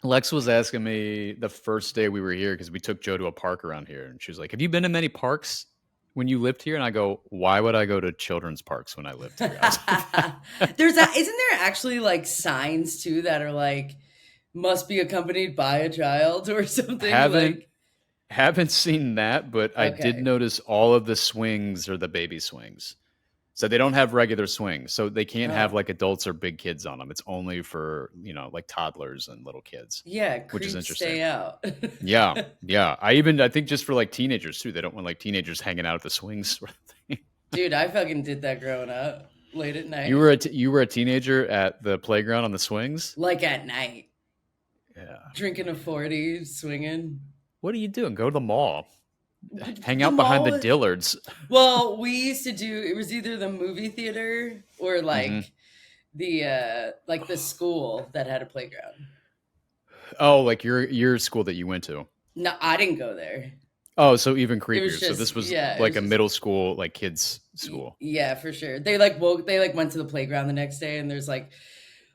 Lex was asking me the first day we were here because we took Joe to a park around here, and she was like, "Have you been to many parks when you lived here?" And I go, "Why would I go to children's parks when I lived here?" I was like, Isn't there actually like signs too that are like must be accompanied by a child or something "Haven't like haven't seen that, but I did okay. notice all of the swings are the baby swings." So they don't have regular swings. So they can't have Oh. like adults or big kids on them. It's only for, like toddlers and little kids, Yeah, which is creeps interesting. stay out. Yeah. Yeah. I think just for like teenagers too. They don't want like teenagers hanging out at the swings sort of thing. Dude, I fucking did that growing up late at You night. were you were a teenager at the playground on the swings? Like at night. Yeah. Drinking a 40, swinging. What are you doing? Go to the mall. Hang The out behind mall the was, Dillards. well, we used to do it was either the movie theater or Hmm. like the school that had a playground. Oh, like your school that you went to. No, I didn't go there. Oh, so even It was creepier. So just this was yeah, it like was a just middle school, like kids school. yeah, for sure. They went to the playground the next day and there's like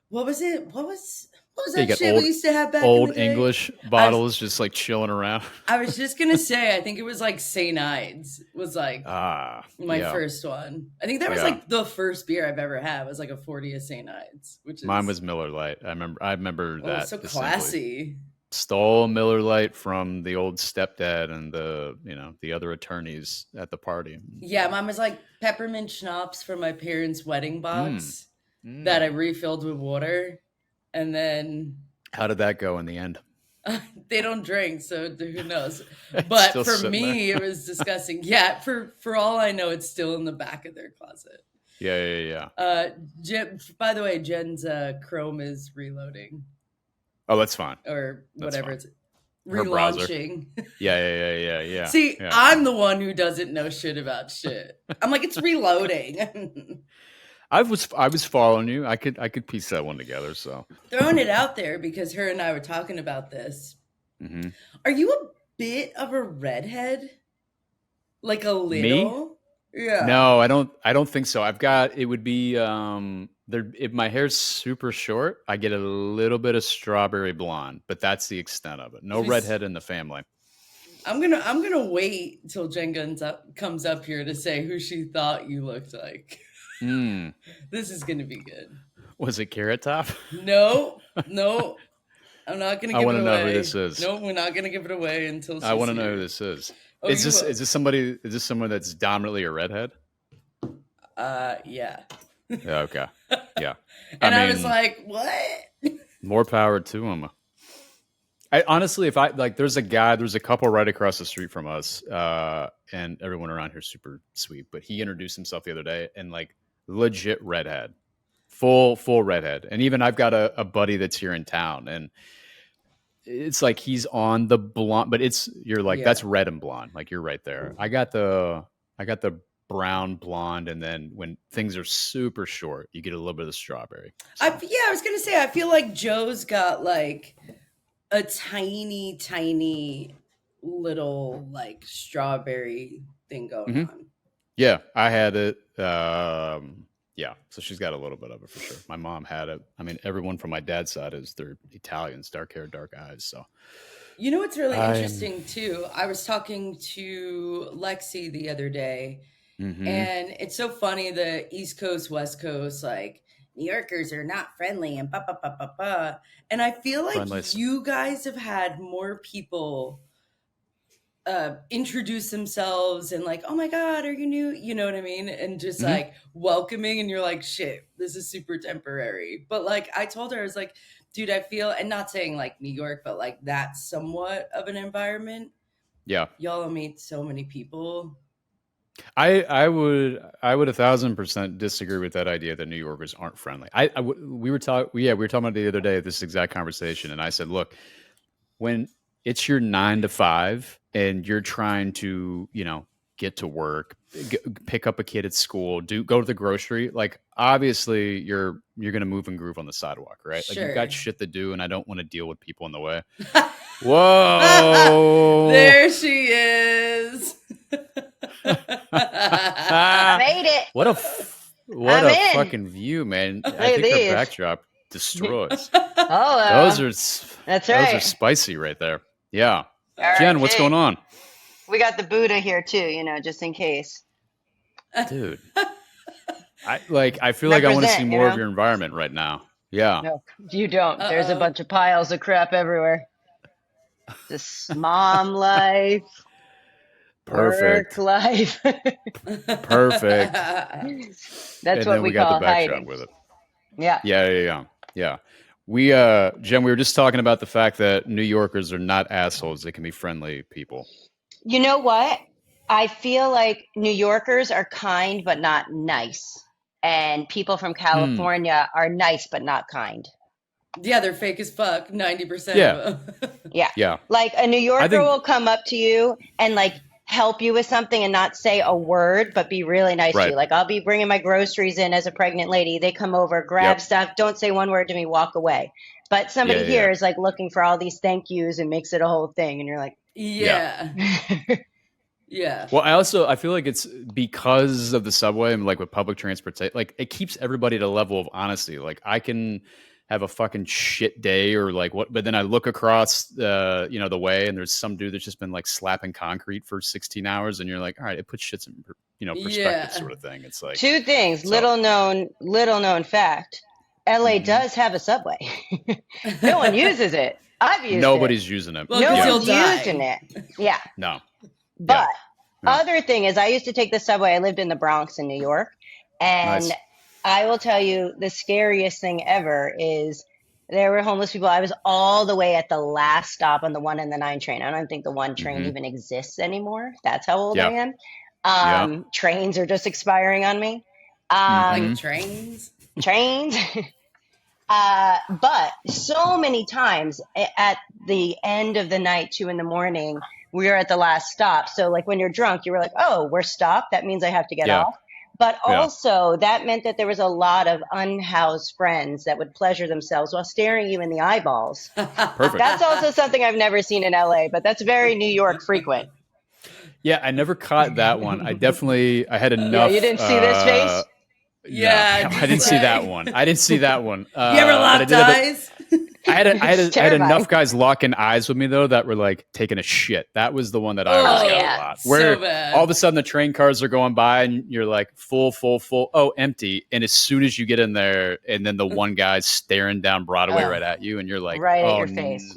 what was it? What was Yeah, you that got shit we used to have back in the old day? English I was bottles just like chilling around. I was just gonna say I think it was like St. Ides was like Ah, my yeah, first one. I think that was yeah. like the first beer I've ever had was like a 40 of St. Ides, which Mine is was Miller Lite. I remember oh that so distinctly. classy. Stole Miller Lite from the old stepdad and the other attorneys at the party. Yeah, mine was like peppermint schnapps from my parents' wedding Mm, box that I mm. refilled with water, and then How did that go in the end? they don't drink, so who knows? It's But still for sitting there. me, it was disgusting. Yeah, for all I know, it's still in the back of their closet. Yeah, yeah, yeah. Uh, by the way, Jen's Chrome is reloading Oh, that's fine. or That's whatever fine. it's Her browser. relaunching. Yeah, yeah, yeah, yeah, yeah, See, yeah. I'm the one who doesn't know shit about shit. I'm like, it's reloading. I was following you. I could piece that one together. So, Throwing it out there because her and I were talking about this. hmm Are you a bit of a redhead? Like a me? little? Yeah. No, I don't think so. I've got it would be there if my hair's super short, I get a little bit of strawberry blonde, but that's the extent of it. No redhead in the family. I'm gonna wait till Jen comes up here to say who she thought you looked like. Mm. This is gonna be good. Was it Carrot Top? No, no, I'm not gonna I give want it to know who this away. is. No, we're not gonna give it away until I she's want to know who here. this is. Oh, Is you this will. is this somebody is this someone that's dominantly a redhead? Yeah. Yeah, okay. Yeah. I And I was mean, like, what? more power to him. I honestly, if I like, there's a couple right across the street from us, and everyone around here is super sweet. But he introduced himself the other day, and like legit redhead, full redhead. And even I've got a buddy that's here in town, and it's like he's on the blonde, but you're like Yeah. that's red and blonde, like you're right there. I got the brown blonde, and then when things are super short, you get a little bit of the strawberry. So I was gonna say I feel like Joe's got like a tiny, tiny little like strawberry thing going mhm. on. Yeah, I had it. Yeah, so she's got a little bit of it for sure. My mom had it. I mean, everyone from my dad's side they're Italians, dark hair, dark eyes. So You know what's really I'm. interesting too? I was talking to Lexi the other day, Mm-hmm. and it's so funny the East Coast, West Coast, like New Yorkers are not friendly and ba ba ba ba ba. And I feel like Friendless. you guys have had more people introduce themselves and like, oh my God, are you new? You know what I mean? And just Mm-hmm. like welcoming, and you're like, shit, this is super temporary. But like I told her, I was like, dude, I feel, and not saying like New York, but like that's somewhat of an environment. Yeah, Y'all meet so many people. I would 1,000% disagree with that idea that New Yorkers aren't friendly. We were talking about the other day this exact conversation, and I said, look, when it's your 9 to 5 and you're trying to, get to work, pick up a kid at school, go to the grocery, like obviously you're gonna move and groove on the sidewalk, right? Like you've got Sure. shit to do, and I don't want to deal with people in the way. Whoa. There she is. I made it. what a I'm what a in. fucking view, man. I Look at think her this. backdrop destroys. Oh, Those are that's those are right. spicy right there. Yeah. All Jen, right, what's going on? we got the Buddha here too, just in case. Dude. I feel like I want to see Represent, more of your environment right now. Yeah. No, you don't. There's a Uh-oh. bunch of piles of crap everywhere. Just mom life, work Perfect. life. Perfect. That's And what then we we got the call backdrop hiding. with it. Yeah. Yeah. We Jen, we were just talking about the fact that New Yorkers are not assholes. They can be friendly people. You know what? I feel like New Yorkers are kind but not nice. And people from Hmm. California are nice but not kind. Yeah, they're fake as fuck. 90% Yeah. of them. Yeah. Yeah. Like a New I Yorker think will come up to you and like help you with something and not say a word, but be really nice to right. you. Like I'll be bringing my groceries in as a pregnant lady. They come over, grab Yep. stuff, don't say one word to me, walk away. But somebody Yeah. here is like looking for all these thank yous and makes it a whole thing. And you're like, Yeah. Yeah. Yeah. Well, I feel like it's because of the subway and like with public transportation, like it keeps everybody at a level of honesty. Like I can have a fucking shit day or like what, but then I look across the way and there's some dude that's just been like slapping concrete for 16 hours and you're like, all right, it puts shits in perspective Yeah. sort of thing. It's like two things, so little known fact. LA mhm. does have a subway. No one uses it. I've used it. Nobody's using it. Well, No 'cause yeah. you'll one's die. using it. Yeah. No. But Yeah. Yeah. other thing is I used to take the subway. I lived in the Bronx in New York. And Nice. I will tell you the scariest thing ever is there were homeless people. I was all the way at the last stop on the 1 and the 9 train. I don't think the 1 train Hmm. even exists anymore. That's how old Yeah. I am. Yeah. Trains are just expiring on me. Mhm. Like trains. Trains. But so many times at the end of the night, 2 in the morning, we were at the last stop. So like when you're drunk, you were like, oh, we're stopped. That means I have to get Yeah. off. But Yeah. also that meant that there was a lot of unhoused friends that would pleasure themselves while staring you in the eyeballs. Perfect. That's also something I've never seen in LA, but that's very New York frequent. Yeah, I never caught that one. I had enough. Yeah, you didn't see this face? Yeah, no, I just didn't see that like- one. I didn't see that one. You ever but I locked did have eyes? I had It's enough terrifying. guys locking eyes with me though that were like taking a shit. That was the one that I Oh, always got yeah. a lot. So Where bad. all of a sudden the train cars are going by and you're like full. Oh, empty. And as soon as you get in there, and then the one guy's staring down Broadway Oh. right at you, and you're like, Right at oh, your face.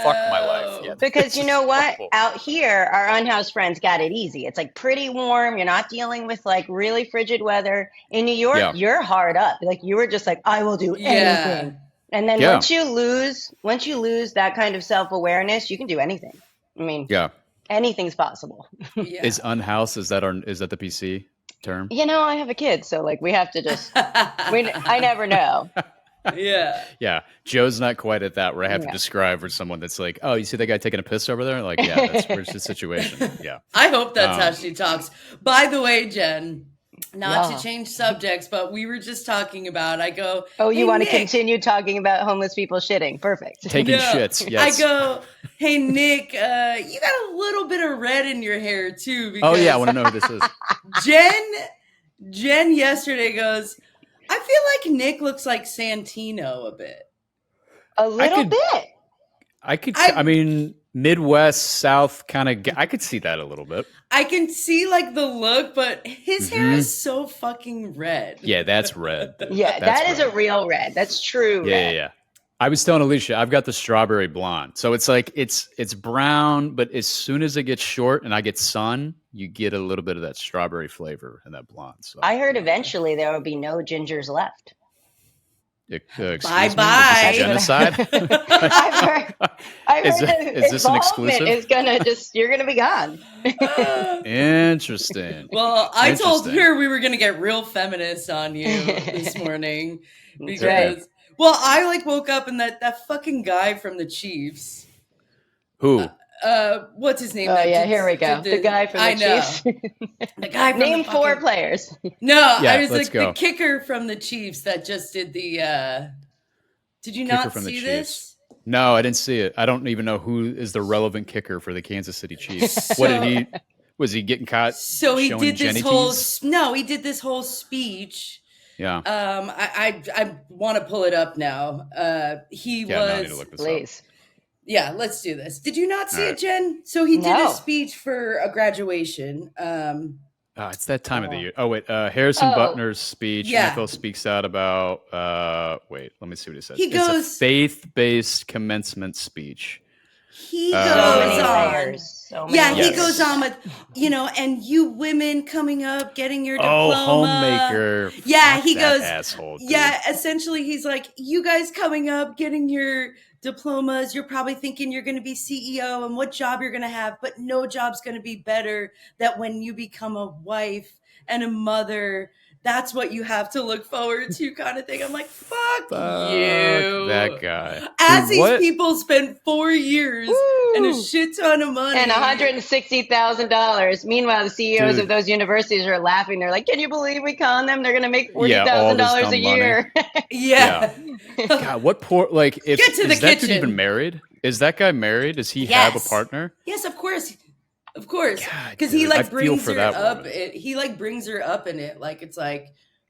fuck my life. Yeah, Because this you is know what? awful. Out here, our unhoused friends got it easy. It's like pretty warm. You're not dealing with like really frigid weather. In New York, Yeah. you're hard up. Like you were just like, I will do Yeah. anything. And then Yeah. once you lose that kind of self-awareness, you can do anything. I mean, Yeah. anything's possible. Yeah. Is unhoused, is that the PC term? I have a kid, so like we have to just I never know. Yeah. Yeah, Joe's not quite at that where I have to Yeah. describe for someone that's like, oh, you see that guy taking a piss over there? Like, yeah, where's the situation? Yeah. I hope that's how Um, she talks. By the way, Jen, not Yeah. to change subjects, but we were just talking about, I go, Oh, you "Hey, want to Nick." continue talking about homeless people shitting? Perfect. Taking No. shits, yes. I go, hey, Nick, you got a little bit of red in your hair too. Oh, Because yeah, I want to know who this is. Jen yesterday goes, I feel like Nick looks like Santino a bit. A little could- bit. I mean, Midwest, South kind of, I could see that a little bit. I can see like the look, but his hair Mhm. is so fucking red. Yeah, that's red. Yeah, That's that is a red. real red. That's true red. Yeah. I was telling Alicia, I've got the strawberry blonde. So it's like, it's brown, but as soon as it gets short and I get sun, you get a little bit of that strawberry flavor in that blonde. So I heard eventually there will be no gingers left. excuse Bye-bye. me, is this a genocide? I've Is heard it- the is this an involvement exclusive? is gonna you're gonna be gone. Interesting. Well, I told Interesting. her we were gonna get real feminist on you this morning That's because, right. well, I like woke up and that fucking guy from the Chiefs. Who? What's his name? Oh that yeah, did- here we go. did The guy from the I know. Chiefs. The guy from Name the 4 fucking- players. No, Yeah, I was let's like go. the kicker from the Chiefs that just did the. Did you Kicker not from the see Chiefs. this? No, I didn't see it. I don't even know who is the relevant kicker for the Kansas City Chiefs. So- What did was he getting caught? So he showing did this Jenny whole tees? no, he did this whole speech Yeah. I want to pull it up now. He Yeah, no, I need to was. look this up. Please. Yeah, let's do this. Did you not see All it, right. Jen? So he did a No. speech for a graduation. It's that time of the Oh. year. Oh, wait. Harrison Oh. Butler's speech. Yeah. NFL speaks out about. Wait, let me see what he says. He It's goes- a faith-based commencement speech. He So goes many on. layers. So many Yeah, layers. he goes on with, and you women coming up, getting your Oh, diploma. homemaker. Yeah, Fuck he that goes, asshole, dude. yeah, essentially he's like, you guys coming up, getting your diplomas, you're probably thinking you're going to be CEO and what job you're going to have, but no job's going to be better that when you become a wife and a mother, that's what you have to look forward to, kind of thing. I'm like, fuck you. That guy. As Dude, these what? people spend 4 years and a Woo! shit ton of money. And $160,000. Meanwhile, the CEOs Dude. of those universities are laughing. They're like, "Can you believe we con them? They're going to make Yeah, all this $40,000 a dumb money. year." Yeah. God, what poor if Get to the is that dude kitchen. even married? Is that guy married? Does he have a Yes. partner? Yes, of course. Of course. God, Because he dude, I like feel brings for her that up. woman. He like brings her up in it. Like it's like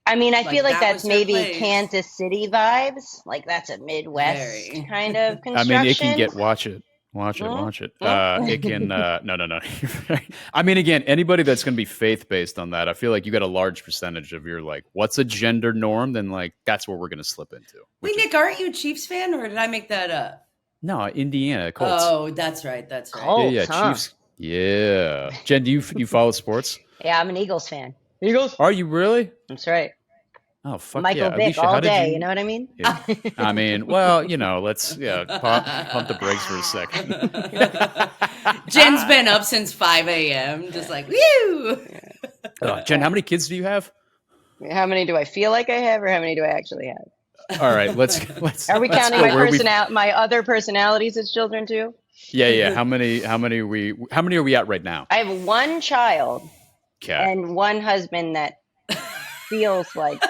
I mean, I Like, feel like that that's was her maybe place. Kansas City vibes. Like that's a Midwest Very. kind of I construction. mean, it can get watch it. It can no. I mean, again, anybody that's going to be faith based on that, I feel like you got a large percentage of your like, what's a gender norm? Then like that's what we're going to slip into. Wait, Nick, aren't you a Chiefs fan or did I make that up? No, Indiana Colts. Oh, that's right. That's right. Colts, yeah, huh? Chiefs. Yeah, Jen, do you follow sports? Yeah, I'm an Eagles fan. Eagles. Are you really? That's right. Oh fuck Michael yeah, Vick Alicia, all how did day. You know what I mean? Yeah. I mean, well, let's pump the brakes for a second. Jen's been up since 5 a.m. Just like, woo! Jen, how many kids do you have? How many do I feel like I have, or how many do I actually have? All right, let's. Are we let's counting go my where my other personalities as children too? Yeah. How many are we at right now? I have one child Okay. and one husband that feels like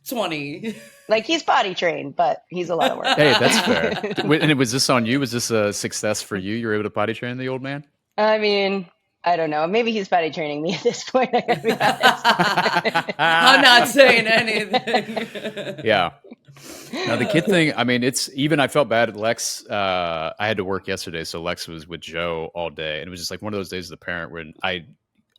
20. he's potty trained, but he's a lot of work. Hey, that's fair. And was this on you? Was this a success for you? You were able to potty train the old man? I mean, I don't know. Maybe he's potty training me at this point. I gotta be honest. I'm not saying anything. Yeah. Now the kid thing, I mean, it's even I felt bad at Lex. I had to work yesterday, so Lex was with Joe all day. And it was just like one of those days as a parent when I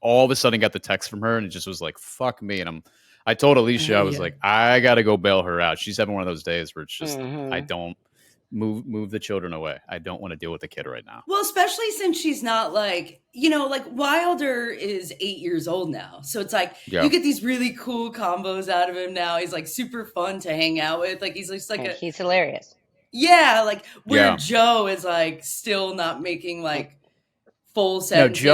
all of a sudden got the text from her and it just was like, fuck me. And I told Alicia, I was like, I gotta go bail her out. She's having one of those days where it's just I don't move the children away. I don't want to deal with the kid right now. Well, especially since she's not like Wilder is 8 years old now. So it's like you get these really cool combos out of him now. He's like super fun to hang out with. Like he's just like he's hilarious. Yeah, like where Joe is like still not making like full sentences.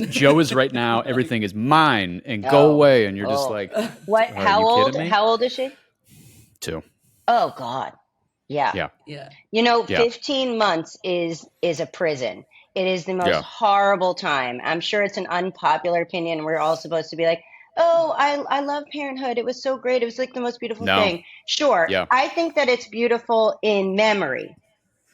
No, Joe is right now, everything is mine and go away. And you're just like, what? How old is she? 2. Oh God. Yeah. 15 months is a prison. It is the most horrible time. I'm sure it's an unpopular opinion. We're all supposed to be like, oh, I love parenthood. It was so great. It was like the most beautiful thing. Sure. Yeah. I think that it's beautiful in memory.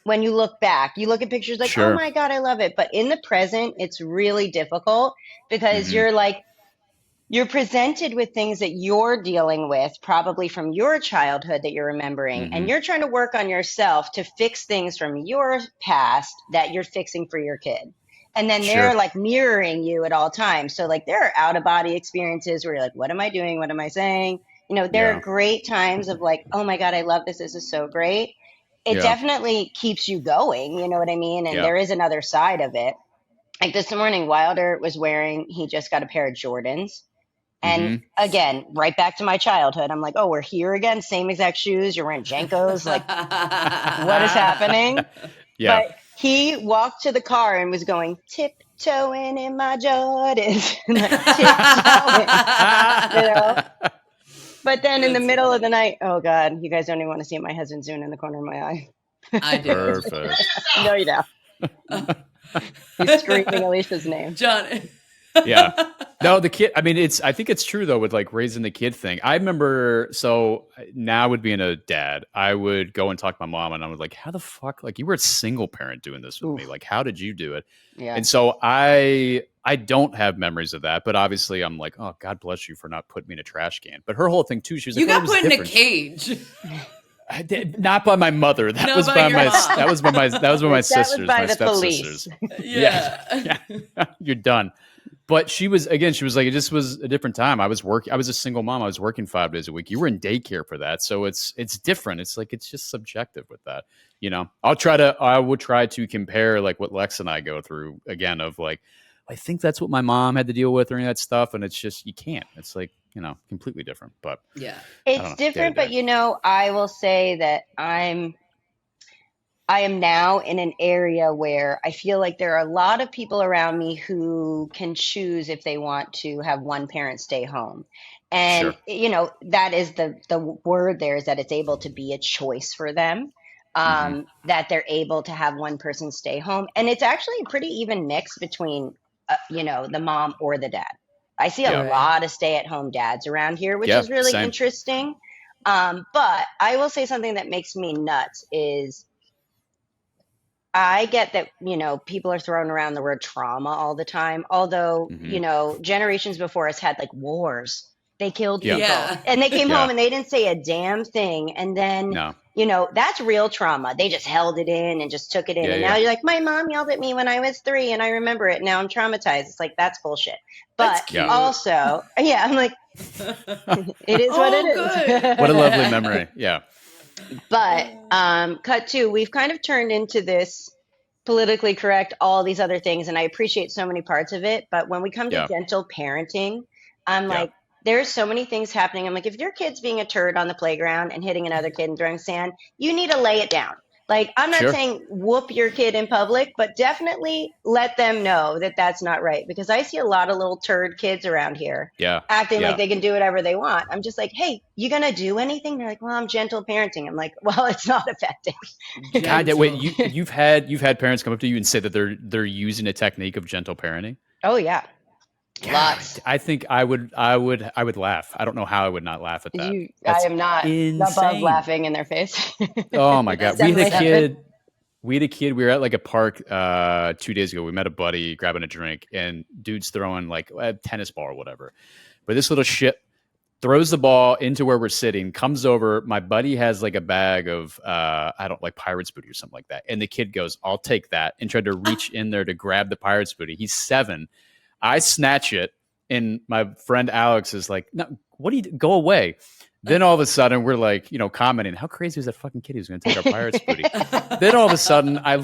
When you look back, you look at pictures like, oh my God, I love it. But in the present, it's really difficult because you're presented with things that you're dealing with, probably from your childhood that you're remembering, and you're trying to work on yourself to fix things from your past that you're fixing for your kid. And then they're like mirroring you at all times. So like there are out of body experiences where you're like, what am I doing? What am I saying? There are great times of like, oh my God, I love this. This is so great. It definitely keeps you going. You know what I mean? And there is another side of it. Like this morning, Wilder was he just got a pair of Jordans. And again, right back to my childhood. I'm like, oh, we're here again. Same exact shoes. You're wearing Jankos. Like, what is happening? Yeah. But he walked to the car and was going, tiptoeing in my Jordans. Tiptoeing, But then in the middle of the night, oh God, you guys don't even want to see it. My husband's doing in the corner of my eye. I do. Perfect. No, you don't. He's screaming Alicia's name. John. Yeah. No, the kid. I mean, I think it's true though with like raising the kid thing. I remember. So now, would being a dad, I would go and talk to my mom, and I was like, "How the fuck? Like, you were a single parent doing this with me. Like, how did you do it?" Yeah. And so I don't have memories of that, but obviously I'm like, "Oh, God bless you for not putting me in a trash can." But her whole thing too, she was like, "You got put in a cage." I did, not by my mother. That was by my sisters, my stepsisters. Yeah. You're done. But she was like, it just was a different time. I was a single mom. I was working 5 days a week. You were in daycare for that. So it's different. It's like, it's just subjective with that. You know, I will try to compare like what Lex and I go through again of like, I think that's what my mom had to deal with or any of that stuff. And it's just, you can't, it's like, you know, completely different, but yeah, it's different. But, you know, I will say that I am now in an area where I feel like there are a lot of people around me who can choose if they want to have one parent stay home. And, you know, that is the word there, is that it's able to be a choice for them, that they're able to have one person stay home. And it's actually a pretty even mix between, you know, the mom or the dad. I see a lot of stay-at-home dads around here, which is really interesting. But I will say something that makes me nuts is, I get that, you know, people are throwing around the word trauma all the time. Although, you know, generations before us had like wars. They killed people and they came home and they didn't say a damn thing. And then, you know, that's real trauma. They just held it in and just took it in. And now you're like, my mom yelled at me when I was 3 and I remember it. Now I'm traumatized. It's like, that's bullshit. But also, I'm like, it is what it is. What a lovely memory. Yeah. But cut to, we've kind of turned into this politically correct, all these other things, and I appreciate so many parts of it. But when we come to gentle parenting, I'm like, there's so many things happening. I'm like, if your kid's being a turd on the playground and hitting another kid and throwing sand, you need to lay it down. Like, I'm not saying whoop your kid in public, but definitely let them know that that's not right. Because I see a lot of little turd kids around here acting like they can do whatever they want. I'm just like, hey, you going to do anything? They're like, well, I'm gentle parenting. I'm like, well, it's not effective. God, wait, you've had parents come up to you and say that they're using a technique of gentle parenting? Oh, yeah. Lots. I think I would laugh. I don't know how I would not laugh at that. I am not above laughing in their face. Oh my God. We had a kid. We were at like a park 2 days ago. We met a buddy grabbing a drink, and dude's throwing like a tennis ball or whatever. But this little shit throws the ball into where we're sitting, comes over. My buddy has like a bag of I don't like pirate's booty or something like that. And the kid goes, I'll take that, and tried to reach in there to grab the pirate's booty. He's 7. I snatch it, and my friend Alex is like, "No, what do you do? Go away." Then all of a sudden, we're like, you know, commenting, how crazy is that fucking kid who's going to take our pirate's booty? Then all of a sudden, I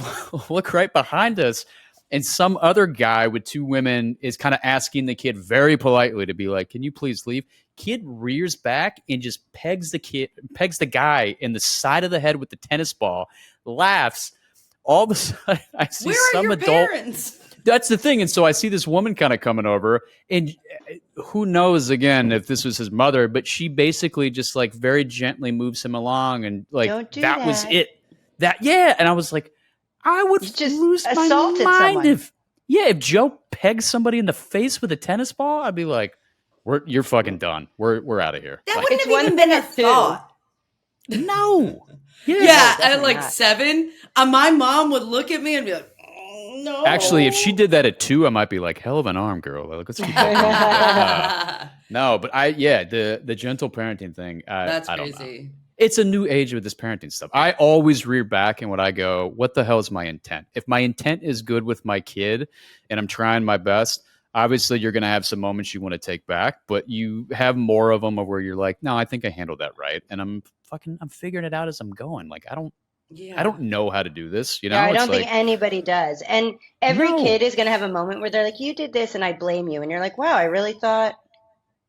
look right behind us, and some other guy with 2 women is kind of asking the kid very politely to be like, can you please leave? Kid rears back and just pegs the guy in the side of the head with the tennis ball, laughs. All of a sudden, I see some adult. Parents? That's the thing. And so I see this woman kind of coming over, and who knows again if this was his mother, but she basically just like very gently moves him along, and like that was it. And I was like, I would lose my mind if Joe pegged somebody in the face with a tennis ball. I'd be like, you're fucking done. We're out of here. That wouldn't have even been a thought. No. At like 7, my mom would look at me and be like, no. Actually, if she did that at 2, I might be like, hell of an arm, girl. Like, let's keep that going. No, but the gentle parenting thing. That's I don't crazy. Know. It's a new age with this parenting stuff. I always rear back, and when I go, what the hell is my intent? If my intent is good with my kid and I'm trying my best, obviously you're going to have some moments you want to take back, but you have more of them where you're like, no, I think I handled that right. And I'm figuring it out as I'm going. Like, I don't know how to do this. You know, I don't think anybody does. And every kid is going to have a moment where they're like, you did this and I blame you. And you're like, wow, I really thought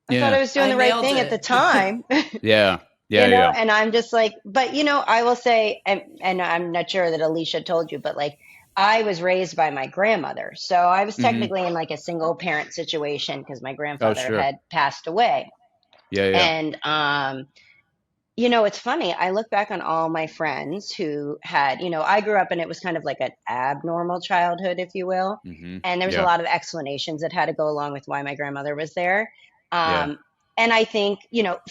I was doing the right thing at the time. Yeah. And I'm just like, but you know, I will say, and I'm not sure that Alicia told you, but like, I was raised by my grandmother. So I was technically in like a single parent situation because my grandfather had passed away. Yeah. And, it's funny. I look back on all my friends who had, I grew up and it was kind of like an abnormal childhood, if you will. And there was a lot of explanations that had to go along with why my grandmother was there. And I think,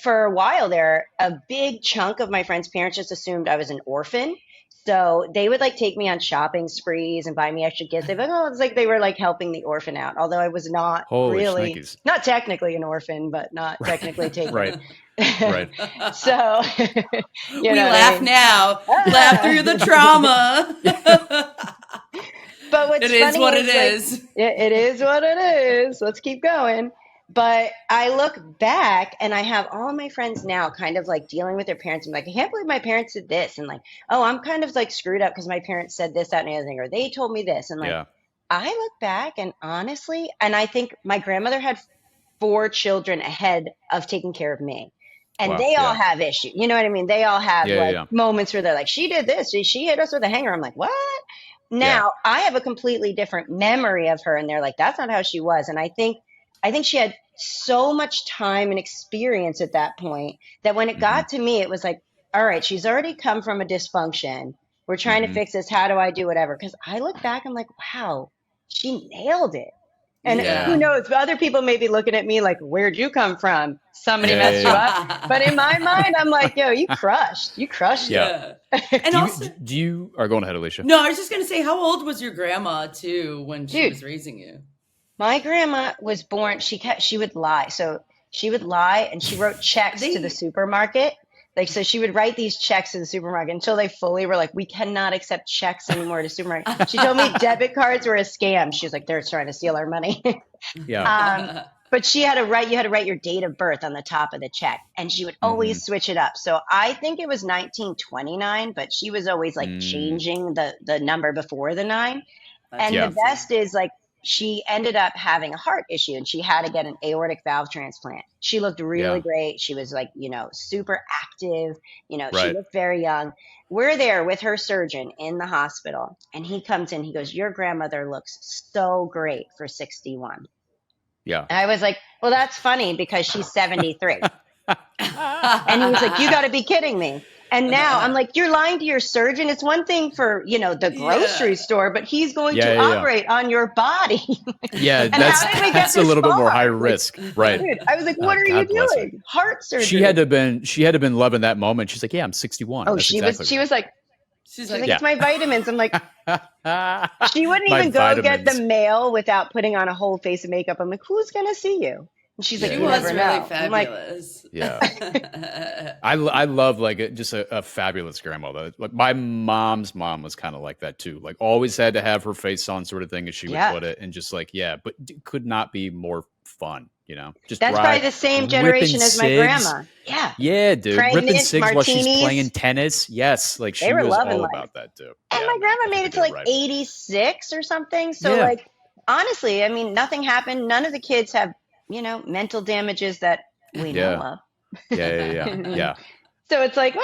for a while there, a big chunk of my friends' parents just assumed I was an orphan. So they would like take me on shopping sprees and buy me extra gifts. They'd be like, oh, it's like they were like helping the orphan out. Although I was not not technically an orphan, but not technically taken. Right. So we laugh now, laugh through the trauma. But what's it is what it is. It is what it is. Let's keep going. But I look back and I have all my friends now kind of like dealing with their parents. I'm like, I can't believe my parents did this. And like, oh, I'm kind of like screwed up because my parents said this, that, and the other thing, or they told me this. And like, I look back and honestly, and I think my grandmother had 4 children ahead of taking care of me. And they all have issues. You know what I mean? They all have moments where they're like, she did this. She hit us with a hanger. I'm like, what? Now I have a completely different memory of her. And they're like, that's not how she was. And I think she had so much time and experience at that point that when it got to me, it was like, all right, she's already come from a dysfunction. We're trying to fix this. How do I do whatever? Because I look back, I'm like, wow, she nailed it. And who knows? Other people may be looking at me like, where'd you come from? Somebody messed you up. But in my mind, I'm like, yo, you crushed. You crushed it. And do you are going ahead, Alicia? No, I was just going to say, how old was your grandma too when she was raising you? My grandma was born, she would lie. So she would lie and she wrote checks to the supermarket. Like, so she would write these checks to the supermarket until they fully were like, we cannot accept checks anymore to supermarket. She told me debit cards were a scam. She was like, they're trying to steal our money. But you had to write your date of birth on the top of the check. And she would always switch it up. So I think it was 1929, but she was always like changing the number before the 9. And the best is like, she ended up having a heart issue and she had to get an aortic valve transplant. She looked really great. She was like, super active. She looked very young. We're there with her surgeon in the hospital and he comes in, he goes, your grandmother looks so great for 61. Yeah. And I was like, well, that's funny because she's 73. And he was like, you got to be kidding me. And now I'm like, you're lying to your surgeon. It's one thing for, the grocery store, but he's going to operate on your body. That's a little bit more high risk. Right. Dude, I was like, what are you doing? Heart surgery. She had to have been loving that moment. She's like, yeah, I'm 61. Oh, she was like, it's my vitamins. I'm like, she wouldn't even go get the mail without putting on a whole face of makeup. I'm like, who's going to see you? And she's like, she you was never really know. fabulous. I love like just a fabulous grandmother. Like my mom's mom was kind of like that too. Like always had to have her face on, sort of thing, as she would put it, and just like but could not be more fun. Just that's probably the same generation as my grandma. Yeah, dude. Pregnant, ripping cigs while she's martinis. playing tennis. Yes, like she was all about that too. And my grandma made it to like 86 or something. So like honestly, I mean, nothing happened. None of the kids have mental damages that we know of. Yeah. So it's like,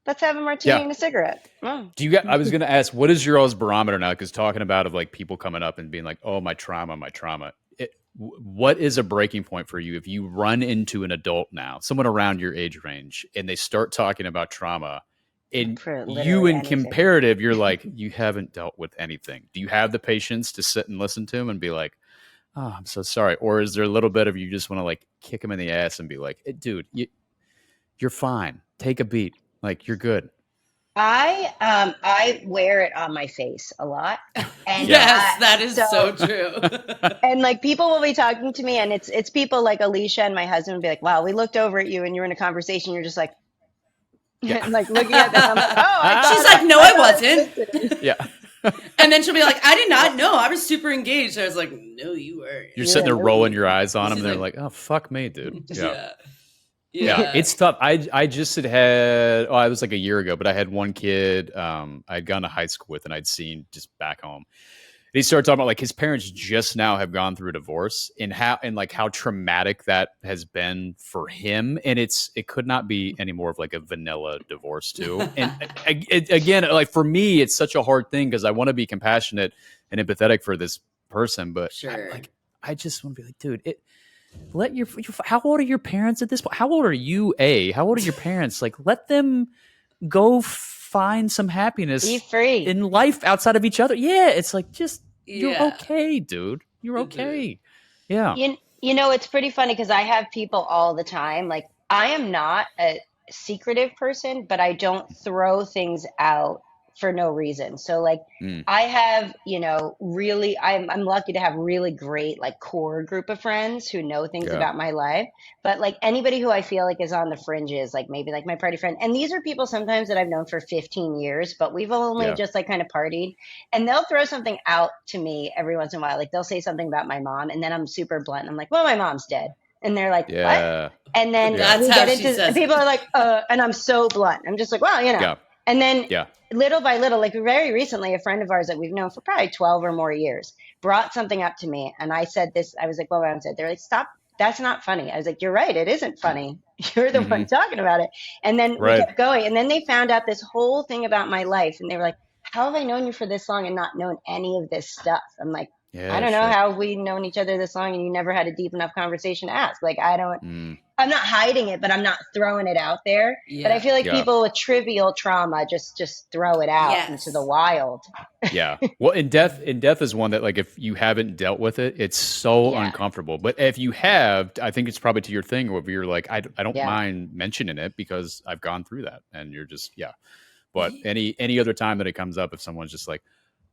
let's have a martini and a cigarette. Do you I was going to ask, what is your all's barometer now? Because talking about of like people coming up and being like, oh, my trauma. What is a breaking point for you if you run into an adult now, someone around your age range, and they start talking about trauma? And you in comparative, you're like, you haven't dealt with anything. Do you have the patience to sit and listen to them and be like, oh, I'm so sorry? Or is there a little bit of you just want to like kick him in the ass and be like, dude, you're fine. Take a beat. Like, you're good. I wear it on my face a lot. And yes, that is so true. And like people will be talking to me and it's people like Alicia and my husband will be like, wow, we looked over at you and you're in a conversation. You're just like, like looking at them. I'm like, oh, she's like, no, I wasn't. Yeah. And then she'll be like, I did not know. I was super engaged. I was like, no, you weren't. You're sitting there rolling your eyes on them, and they're like, oh, fuck me, dude. Yeah. It's tough. I just had it was like a year ago, but I had one kid I'd gone to high school with and I'd seen just back home. And he started talking about like his parents just now have gone through a divorce and how traumatic that has been for him. And it could not be any more of like a vanilla divorce too. And again, like for me, it's such a hard thing because I want to be compassionate and empathetic for this person, but sure. I just want to be like, dude, let how old are your parents at this point? How old are you? How old are your parents? Like, let them go find some happiness, be free in life outside of each other. Yeah, it's like, just, you're okay, dude. You're okay. Yeah. You know, it's pretty funny because I have people all the time. Like, I am not a secretive person, but I don't throw things out for no reason. So, like, I have, you know, really, I'm lucky to have really great, like, core group of friends who know things about my life. But, like, anybody who I feel like is on the fringes, like maybe like my party friend, and these are people sometimes that I've known for 15 years, but we've only just like kind of partied, and they'll throw something out to me every once in a while. Like, they'll say something about my mom, and then I'm super blunt. I'm like, well, my mom's dead. And they're like, what? And then we get into, people are like, and I'm so blunt. I'm just like, well, you know. And then little by little, like very recently, a friend of ours that we've known for probably 12 or more years brought something up to me. And I said this, I was like, well, mom said, they're like, stop. That's not funny. I was like, you're right. It isn't funny. You're the one talking about it. And then we kept going. And then they found out this whole thing about my life. And they were like, how have I known you for this long and not known any of this stuff? I'm like, I don't know how we've known each other this long and you never had a deep enough conversation to ask. Like, I'm not hiding it, but I'm not throwing it out there. But I feel like people with trivial trauma just throw it out into the wild. Well, in death is one that, like, if you haven't dealt with it, it's so uncomfortable. But if you have, I think it's probably to your thing where you're like, I don't mind mentioning it because I've gone through that, and you're just But any other time that it comes up, if someone's just like,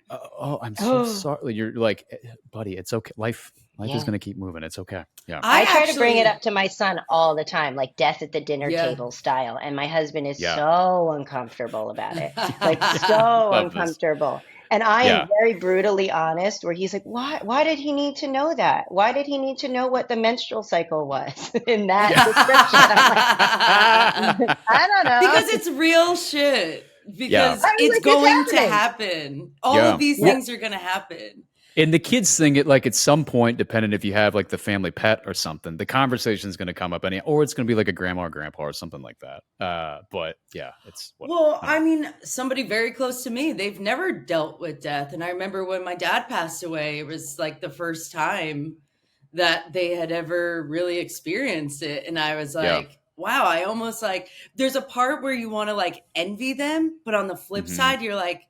oh, I'm so sorry, you're like, buddy, it's okay. Life is going to keep moving. It's okay. I try to bring it up to my son all the time, like death at the dinner table style. And my husband is so uncomfortable about it. Like, so uncomfortable. This. And I am very brutally honest, where he's like, why did he need to know that? Why did he need to know what the menstrual cycle was in that description? I'm like, I don't know. Because it's real shit. Because it's like, going to happen. All of these things are going to happen. And the kids thing, like, at some point, depending if you have like the family pet or something, the conversation is going to come up or it's going to be like a grandma or grandpa or something like that. But it's well, I mean, somebody very close to me, they've never dealt with death. And I remember when my dad passed away, it was like the first time that they had ever really experienced it. And I was like, wow, I almost like, there's a part where you want to like envy them, but on the flip side, you're like,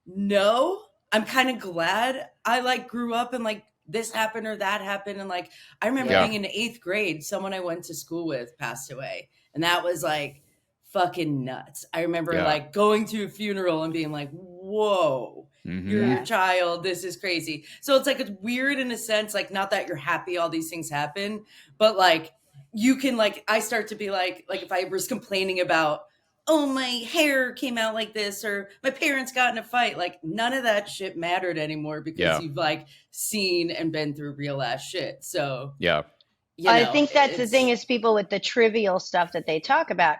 no, I'm kind of glad I like grew up and like this happened or that happened. And like, I remember being in 8th grade, someone I went to school with passed away. And that was like fucking nuts. I remember like going to a funeral and being like, whoa, your child, this is crazy. So it's like, it's weird in a sense, like, not that you're happy all these things happen, but like, you can like, I start to be like if I was complaining about, oh, my hair came out like this, or my parents got in a fight, like none of that shit mattered anymore because you've like seen and been through real ass shit. So I think that's the thing, is people with the trivial stuff that they talk about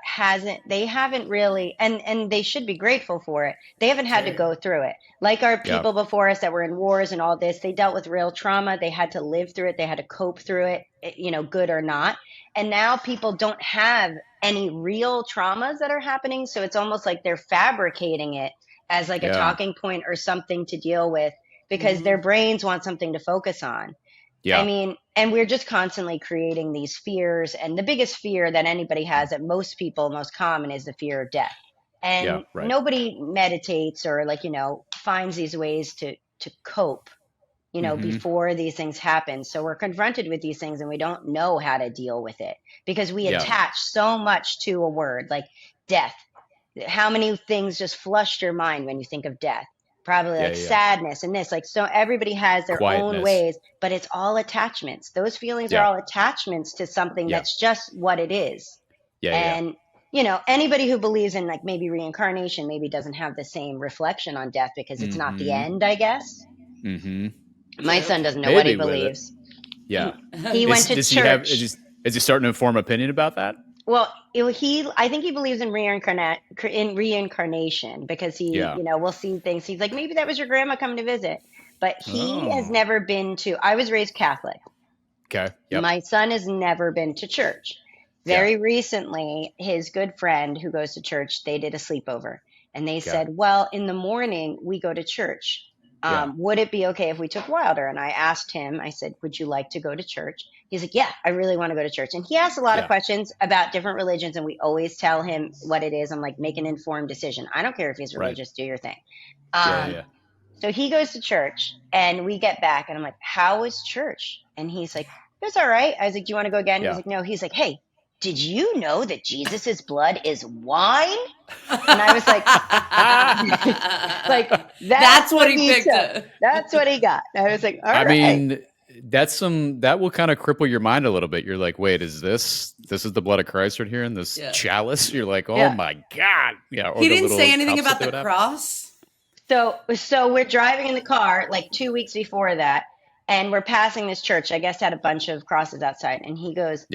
they haven't really, and they should be grateful for it. They haven't had to go through it. Like our people before us that were in wars and all this, they dealt with real trauma. They had to live through it. They had to cope through it, you know, good or not. And now people don't have any real traumas that are happening. So it's almost like they're fabricating it as like a talking point or something to deal with because their brains want something to focus on. I mean, and we're just constantly creating these fears. And the biggest fear that anybody has, that most people, most common, is the fear of death. And nobody meditates or like, you know, finds these ways to cope, you know, before these things happen. So we're confronted with these things and we don't know how to deal with it because we attach so much to a word like death. How many things just flushed your mind when you think of death? Probably like sadness and this, like, so everybody has their own ways, but it's all attachments. Those feelings are all attachments to something that's just what it is. And, you know, anybody who believes in like maybe reincarnation, maybe doesn't have the same reflection on death because it's not the end, I guess. My son doesn't know what he believes. He went to church. Is he starting to form opinion about that? Well, I think he believes in reincarnation because he, you know, will see things. He's like, maybe that was your grandma coming to visit, but he has never been to. I was raised Catholic. Okay. My son has never been to church. Very recently, his good friend who goes to church, they did a sleepover, and they said, well, in the morning we go to church. Would it be okay if we took Wilder? And I asked him, I said, would you like to go to church? He's like, yeah, I really want to go to church. And he asks a lot of questions about different religions, and we always tell him what it is. I'm like, make an informed decision. I don't care if he's religious, do your thing. So he goes to church, and we get back, and I'm like, how was church? And he's like, it was all right. I was like, do you want to go again? He's like, no. He's like, hey, did you know that Jesus's blood is wine? And I was like, that's what he picked up. That's what he got. And I was like, all right. I mean, that will kind of cripple your mind a little bit. You're like, wait, is this is the blood of Christ right here in this chalice? You're like, oh my God. Yeah. He didn't say anything about the cross. So we're driving in the car like 2 weeks before that, and we're passing this church. I guess had a bunch of crosses outside, and he goes,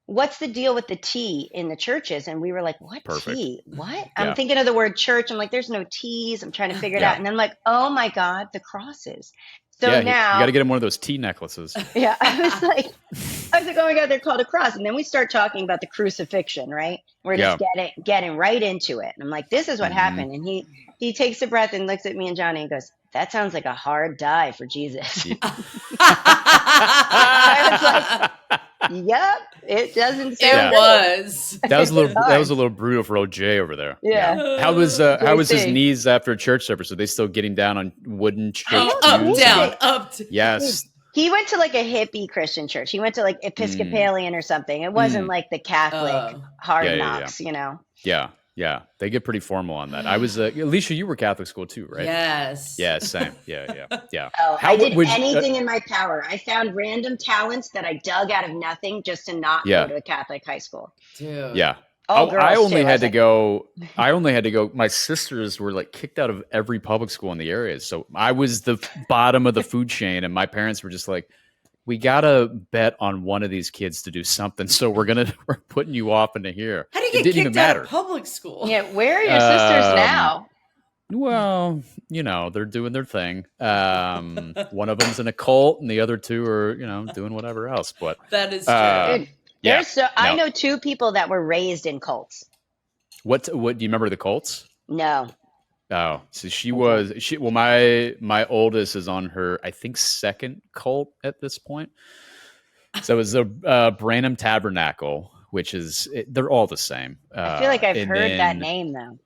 what's the deal with the T in the churches? And we were like, what T? What? I'm thinking of the word church. I'm like, there's no T's. I'm trying to figure it out. And then I'm like, oh my God, the crosses. So now you got to get him one of those T necklaces. Yeah. I was like, oh my God, they're called a cross. And then we start talking about the crucifixion, right? We're just getting right into it. And I'm like, this is what happened. And he takes a breath and looks at me and Johnny and goes, that sounds like a hard die for Jesus. I was like, yep, it doesn't sound That was a little brutal for old Jay over there. Yeah. How was his knees after church service? Are they still getting down on wooden church pews? Up. Yes. He went to like a hippie Christian church. He went to like Episcopalian or something. It wasn't like the Catholic hard knocks, you know? Yeah. Yeah, they get pretty formal on that. I was Alicia, you were Catholic school too, right? Yes. Yeah, same. Yeah. Oh, I did anything in my power. I found random talents that I dug out of nothing just to not go to a Catholic high school. Dude. Yeah. I only had to go. My sisters were like kicked out of every public school in the area, so I was the bottom of the food chain, and my parents were just like, we gotta bet on one of these kids to do something, so we're putting you off into here. How do you get kicked out of public school? Yeah, where are your sisters now? Well, they're doing their thing. One of them's in a cult, and the other two are, doing whatever else. But that is true. I know two people that were raised in cults. What do you remember the cults? No. Oh, so my oldest is on her, I think, second cult at this point. So it was the Branham Tabernacle, which they're all the same. I feel like I've heard that name though.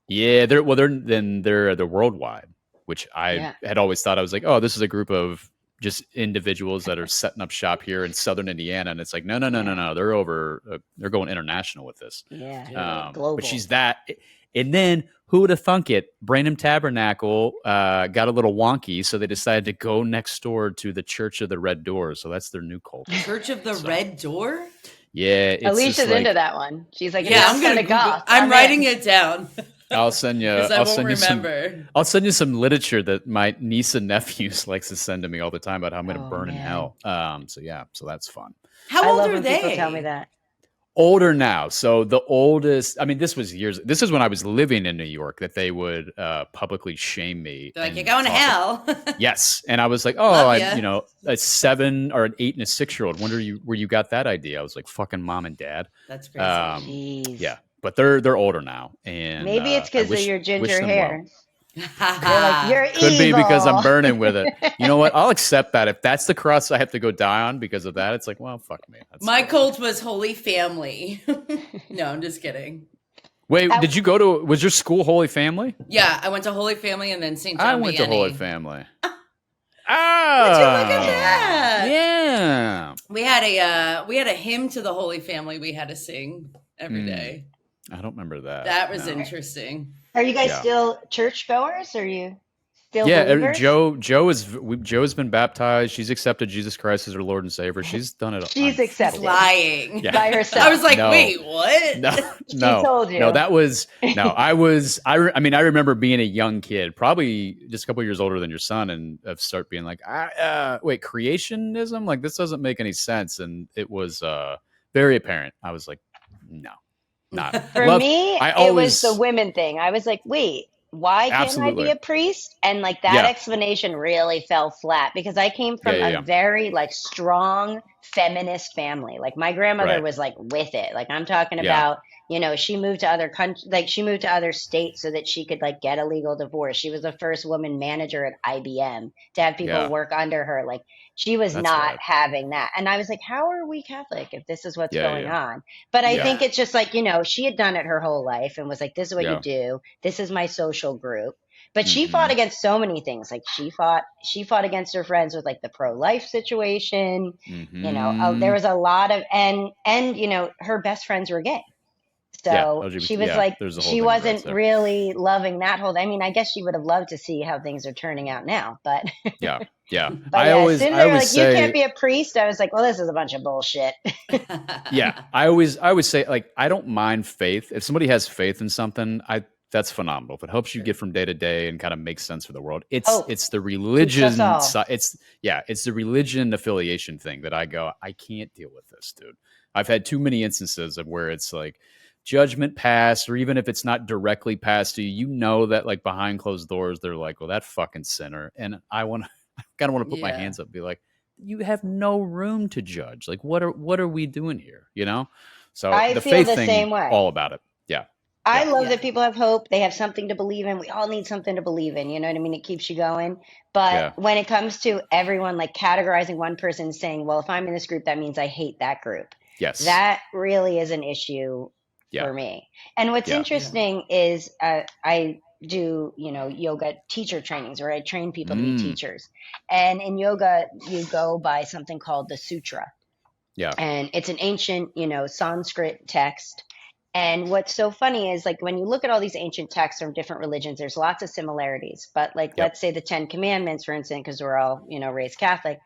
Yeah, they're the worldwide, which I had always thought. I was like, oh, this is a group of just individuals that are setting up shop here in Southern Indiana, and it's like, no, they're over, they're going international with this. Yeah, global. But she's that, and then. Who would have thunk it? Branham Tabernacle got a little wonky, so they decided to go next door to the Church of the Red Door. So that's their new cult. Church of the Red Door? Yeah. Alicia's into that one. She's like, I'm going to go. I'm writing it down. I'll send you. I'll send you some literature that my niece and nephews likes to send to me all the time about how I'm going to burn in hell. So that's fun. How old are they? People tell me that. Older now. So the oldest, this is when I was living in New York that they would publicly shame me. They're like, you're going to hell. Yes. And I was like, a 7 or an 8 and a 6-year-old. Wonder where you got that idea. I was like, fucking mom and dad. That's crazy. Yeah. But they're older now. And maybe it's because of your ginger hair. Like, you're Could evil. be because I'm burning with it. You know what? I'll accept that. If that's the cross I have to go die on because of that, it's like, well, fuck me. My cult was Holy Family. No, I'm just kidding. Wait, did you was your school Holy Family? Yeah, I went to Holy Family and then St. John I went to Holy Family. Would you look at that? Yeah. We had a hymn to the Holy Family we had to sing every day. I don't remember that. That was interesting. Are you guys still church goers? Are you still believers? Joe's been baptized. She's accepted Jesus Christ as her Lord and Savior. She's done it. She's accepted. Lying by herself. I was like, wait, what? No, told you. No, that was I remember being a young kid, probably just a couple years older than your son, and start being like, wait, creationism? Like this doesn't make any sense. And it was very apparent. I was like, no. For me, it was the women thing. I was like, wait, why can't I be a priest? And like that explanation really fell flat because I came from a very like strong feminist family. Like my grandmother was like with it. Like I'm talking about, you know, she moved to other countries, like she moved to other states so that she could like get a legal divorce. She was the first woman manager at IBM to have people work under her. Like she was not having that. And I was like, how are we Catholic if this is what's going on? But I think it's just like, you know, she had done it her whole life and was like, this is what you do. This is my social group. But she fought against so many things. Like she fought against her friends with like the pro-life situation. You know, there was a lot of, and, you know, her best friends were gay. So she was like, she wasn't really loving that whole, I mean, I guess she would have loved to see how things are turning out now, but But I always say, you can't be a priest. I was like, well, this is a bunch of bullshit. I always say, like, I don't mind faith. If somebody has faith in something, that's phenomenal. If it helps you get from day to day and kind of makes sense for the world, it's the religion. It's the religion affiliation thing that I go, I can't deal with this, dude. I've had too many instances of where it's like judgment passed, or even if it's not directly passed to you, you know that like behind closed doors, they're like, well, that fucking sinner. And I kind of want to put my hands up and be like, you have no room to judge. Like, what are we doing here? You know? So I the feel faith the thing, same way. all about it. I love that people have hope. They have something to believe in. We all need something to believe in. You know what I mean? It keeps you going. But when it comes to everyone like categorizing one person and saying, well, if I'm in this group, that means I hate that group. Yes. That really is an issue for me. And what's interesting is I do, you know, yoga teacher trainings where I train people to be teachers. And in yoga, you go by something called the sutra. Yeah. And it's an ancient, you know, Sanskrit text. And what's so funny is like when you look at all these ancient texts from different religions, there's lots of similarities. But like, let's say the 10 Commandments, for instance, because we're all, you know, raised Catholic,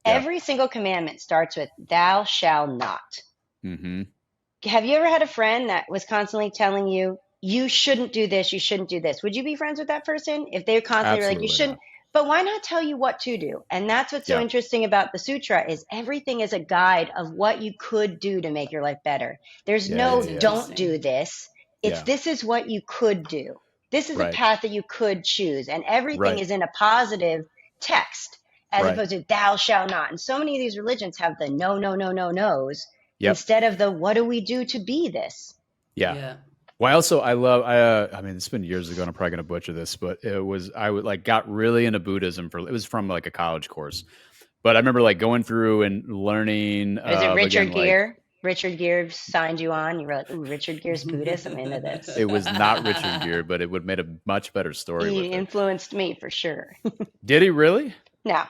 every single commandment starts with thou shalt not. Have you ever had a friend that was constantly telling you, you shouldn't do this, you shouldn't do this? Would you be friends with that person if they're constantly like, you shouldn't? But why not tell you what to do? And that's what's so interesting about the sutra is everything is a guide of what you could do to make your life better. There's don't do this. It's this is what you could do. This is a path that you could choose. And everything is in a positive text as opposed to thou shalt not. And so many of these religions have the no, no, no, no, no's instead of the what do we do to be this? Well, I mean, it's been years ago and I'm probably going to butcher this, but got really into Buddhism it was from like a college course, but I remember like going through and learning. Was it Richard Gere? Richard Gere signed you on. You were like, ooh, Richard Gere's Buddhist. I'm into this. It was not Richard Gere, but it would have made a much better story. He influenced me for sure. Did he really? No.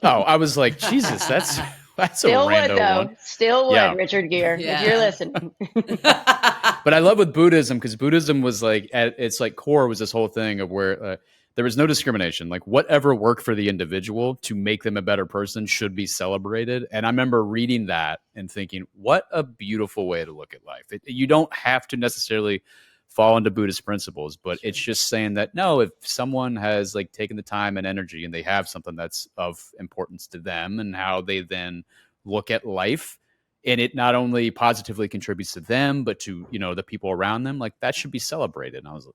Oh, I was like, Jesus, that's still a rando one. Still would, Richard Gere, if you're listening. But I love with Buddhism because Buddhism was like at its like core was this whole thing of where there was no discrimination. Like whatever worked for the individual to make them a better person should be celebrated. And I remember reading that and thinking, what a beautiful way to look at life. You don't have to necessarily fall into Buddhist principles, but it's just saying that, no, if someone has like taken the time and energy and they have something that's of importance to them and how they then look at life, and it not only positively contributes to them, but to, you know, the people around them, like that should be celebrated. And I was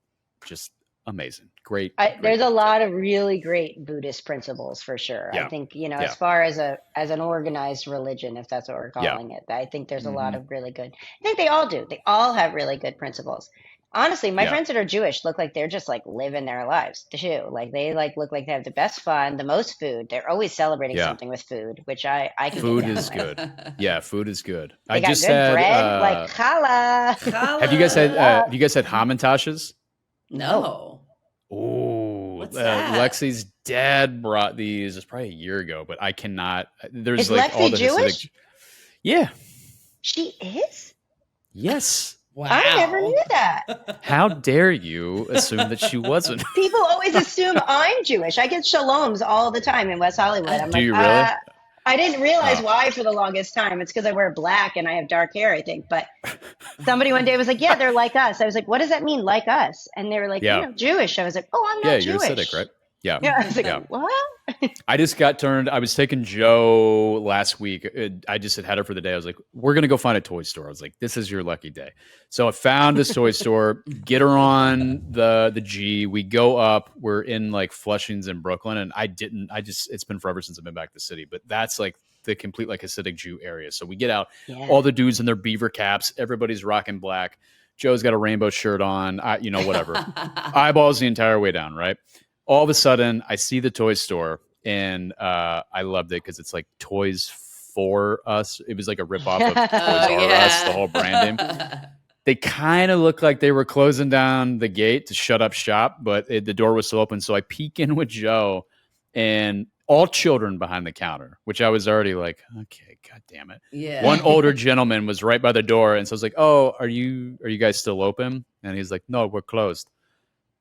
just amazing. Great. There's a lot of really great Buddhist principles for sure. I think, you know, as far as an organized religion, if that's what we're calling it, I think there's a lot of really good, I think they all do. They all have really good principles. Honestly, my friends that are Jewish look like they're just like living their lives too. Like they like look like they have the best fun, the most food. They're always celebrating something with food, which I can. Food is good. Yeah, food is good. They got good bread, like challah. Have you guys had hamantashes? No. Oh, what's that? Lexi's dad brought these. It's probably a year ago, but I cannot. There's is like Lexi all the Jewish? Hasidic. Yeah. She is. Yes. Wow. I never knew that. How dare you assume that she wasn't? People always assume I'm Jewish. I get shaloms all the time in West Hollywood. I'm Do you really? I didn't realize why for the longest time. It's because I wear black and I have dark hair, I think. But somebody one day was like, yeah, they're like us. I was like, what does that mean, like us? And they were like, you know, Jewish. I was like, oh, I'm not Jewish. You're Hasidic, right? Yeah. I was like, what? I just got turned. I was taking Joe last week. I just had her for the day. I was like, we're going to go find a toy store. I was like, this is your lucky day. So I found this toy store, get her on the G. We go up. We're in like Flushings in Brooklyn. And it's been forever since I've been back to the city. But that's like the complete like Hasidic Jew area. So we get out, all the dudes in their beaver caps, everybody's rocking black. Joe's got a rainbow shirt on, whatever. Eyeballs the entire way down, right? All of a sudden, I see the toy store, and I loved it because it's like Toys for Us. It was like a ripoff of Toys R Us, the whole brand name. They kind of looked like they were closing down the gate to shut up shop, but the door was still open. So I peek in with Joe, and all children behind the counter, which I was already like, okay, God damn it. Yeah. One older gentleman was right by the door. And so I was like, oh, are you guys still open? And he's like, no, we're closed.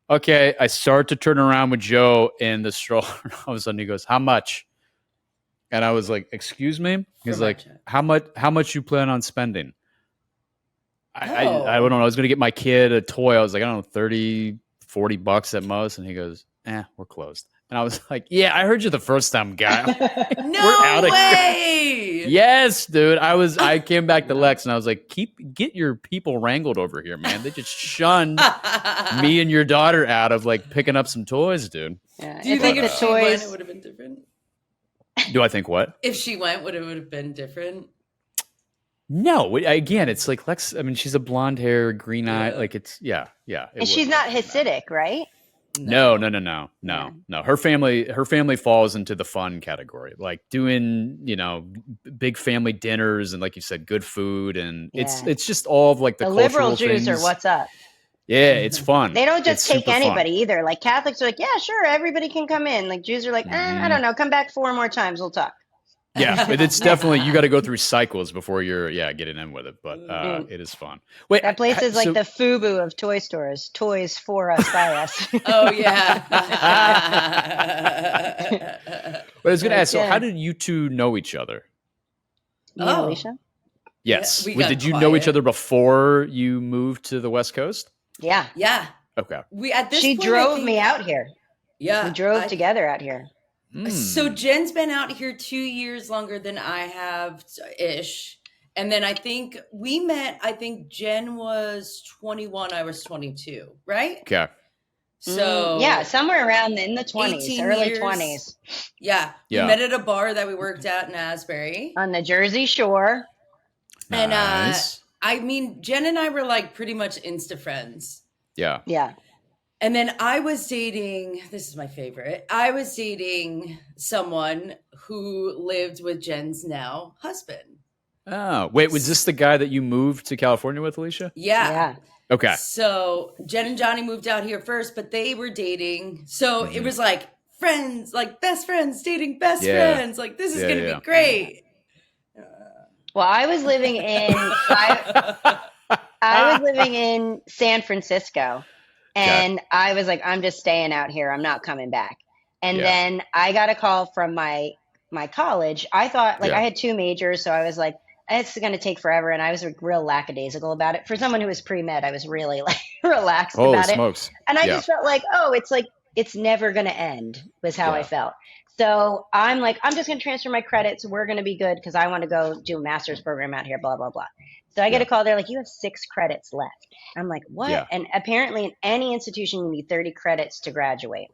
Okay. I start to turn around with Joe in the stroller. All of a sudden he goes, how much? And I was like, excuse me? He's like, how much you plan on spending? I don't know. I was going to get my kid a toy. I was like, I don't know, 30, 40 bucks at most. And he goes, we're closed. And I was like, yeah, I heard you the first time, guy. No way. Yes, dude. I came back to Lex and I was like, get your people wrangled over here, man. They just shunned me and your daughter out of like picking up some toys, dude. Yeah. Do you think if she went, it would have been different? Do I think what? If she went, would have been different? No, again, it's like Lex. I mean, she's a blonde hair, green eye. Like it's, and she's not Hasidic, right? No. Her family falls into the fun category, like doing, big family dinners and, like you said, good food, and it's just all of like the liberal Jews things. Are what's up. Yeah, it's fun. They don't just take anybody either. Like Catholics are like, yeah, sure, everybody can come in. Like Jews are like, I don't know, come back 4 more times, we'll talk. Yeah, but it's definitely, you got to go through cycles before you're getting in with it. But it is fun. Wait, that place is like the FUBU of toy stores. Toys for us, by us. Oh yeah. But I was going to ask, so how did you two know each other? Me and Alicia? Yes. Did you know each other before you moved to the West Coast? Yeah. Yeah. Okay. She drove me out here. Yeah. We drove together out here. So Jen's been out here 2 years longer than I have ish. And then I think we met, Jen was 21, I was 22, right? Okay. So somewhere around in the 20s, early 20s. Yeah. We met at a bar that we worked at in Asbury. On the Jersey Shore. Nice. And Jen and I were like pretty much Insta friends. Yeah. Yeah. And then I was dating, this is my favorite. I was dating someone who lived with Jen's now husband. Oh, wait, was this the guy that you moved to California with, Alicia? Yeah. Okay. So Jen and Johnny moved out here first, but they were dating. So it was like friends, like best friends dating best friends. Like this is going to be great. Well, I was living in I was living in San Francisco. And I was like, I'm just staying out here. I'm not coming back. And then I got a call from my college. I thought I had 2 majors. So I was like, it's going to take forever. And I was like, real lackadaisical about it. For someone who was pre-med, I was really like relaxed about it. And I just felt like, it's never going to end was how I felt. So I'm like, I'm just going to transfer my credits. We're going to be good because I want to go do a master's program out here, blah, blah, blah. So I get a call. They're like, you have 6 credits left. I'm like, what? Yeah. And apparently in any institution, you need 30 credits to graduate.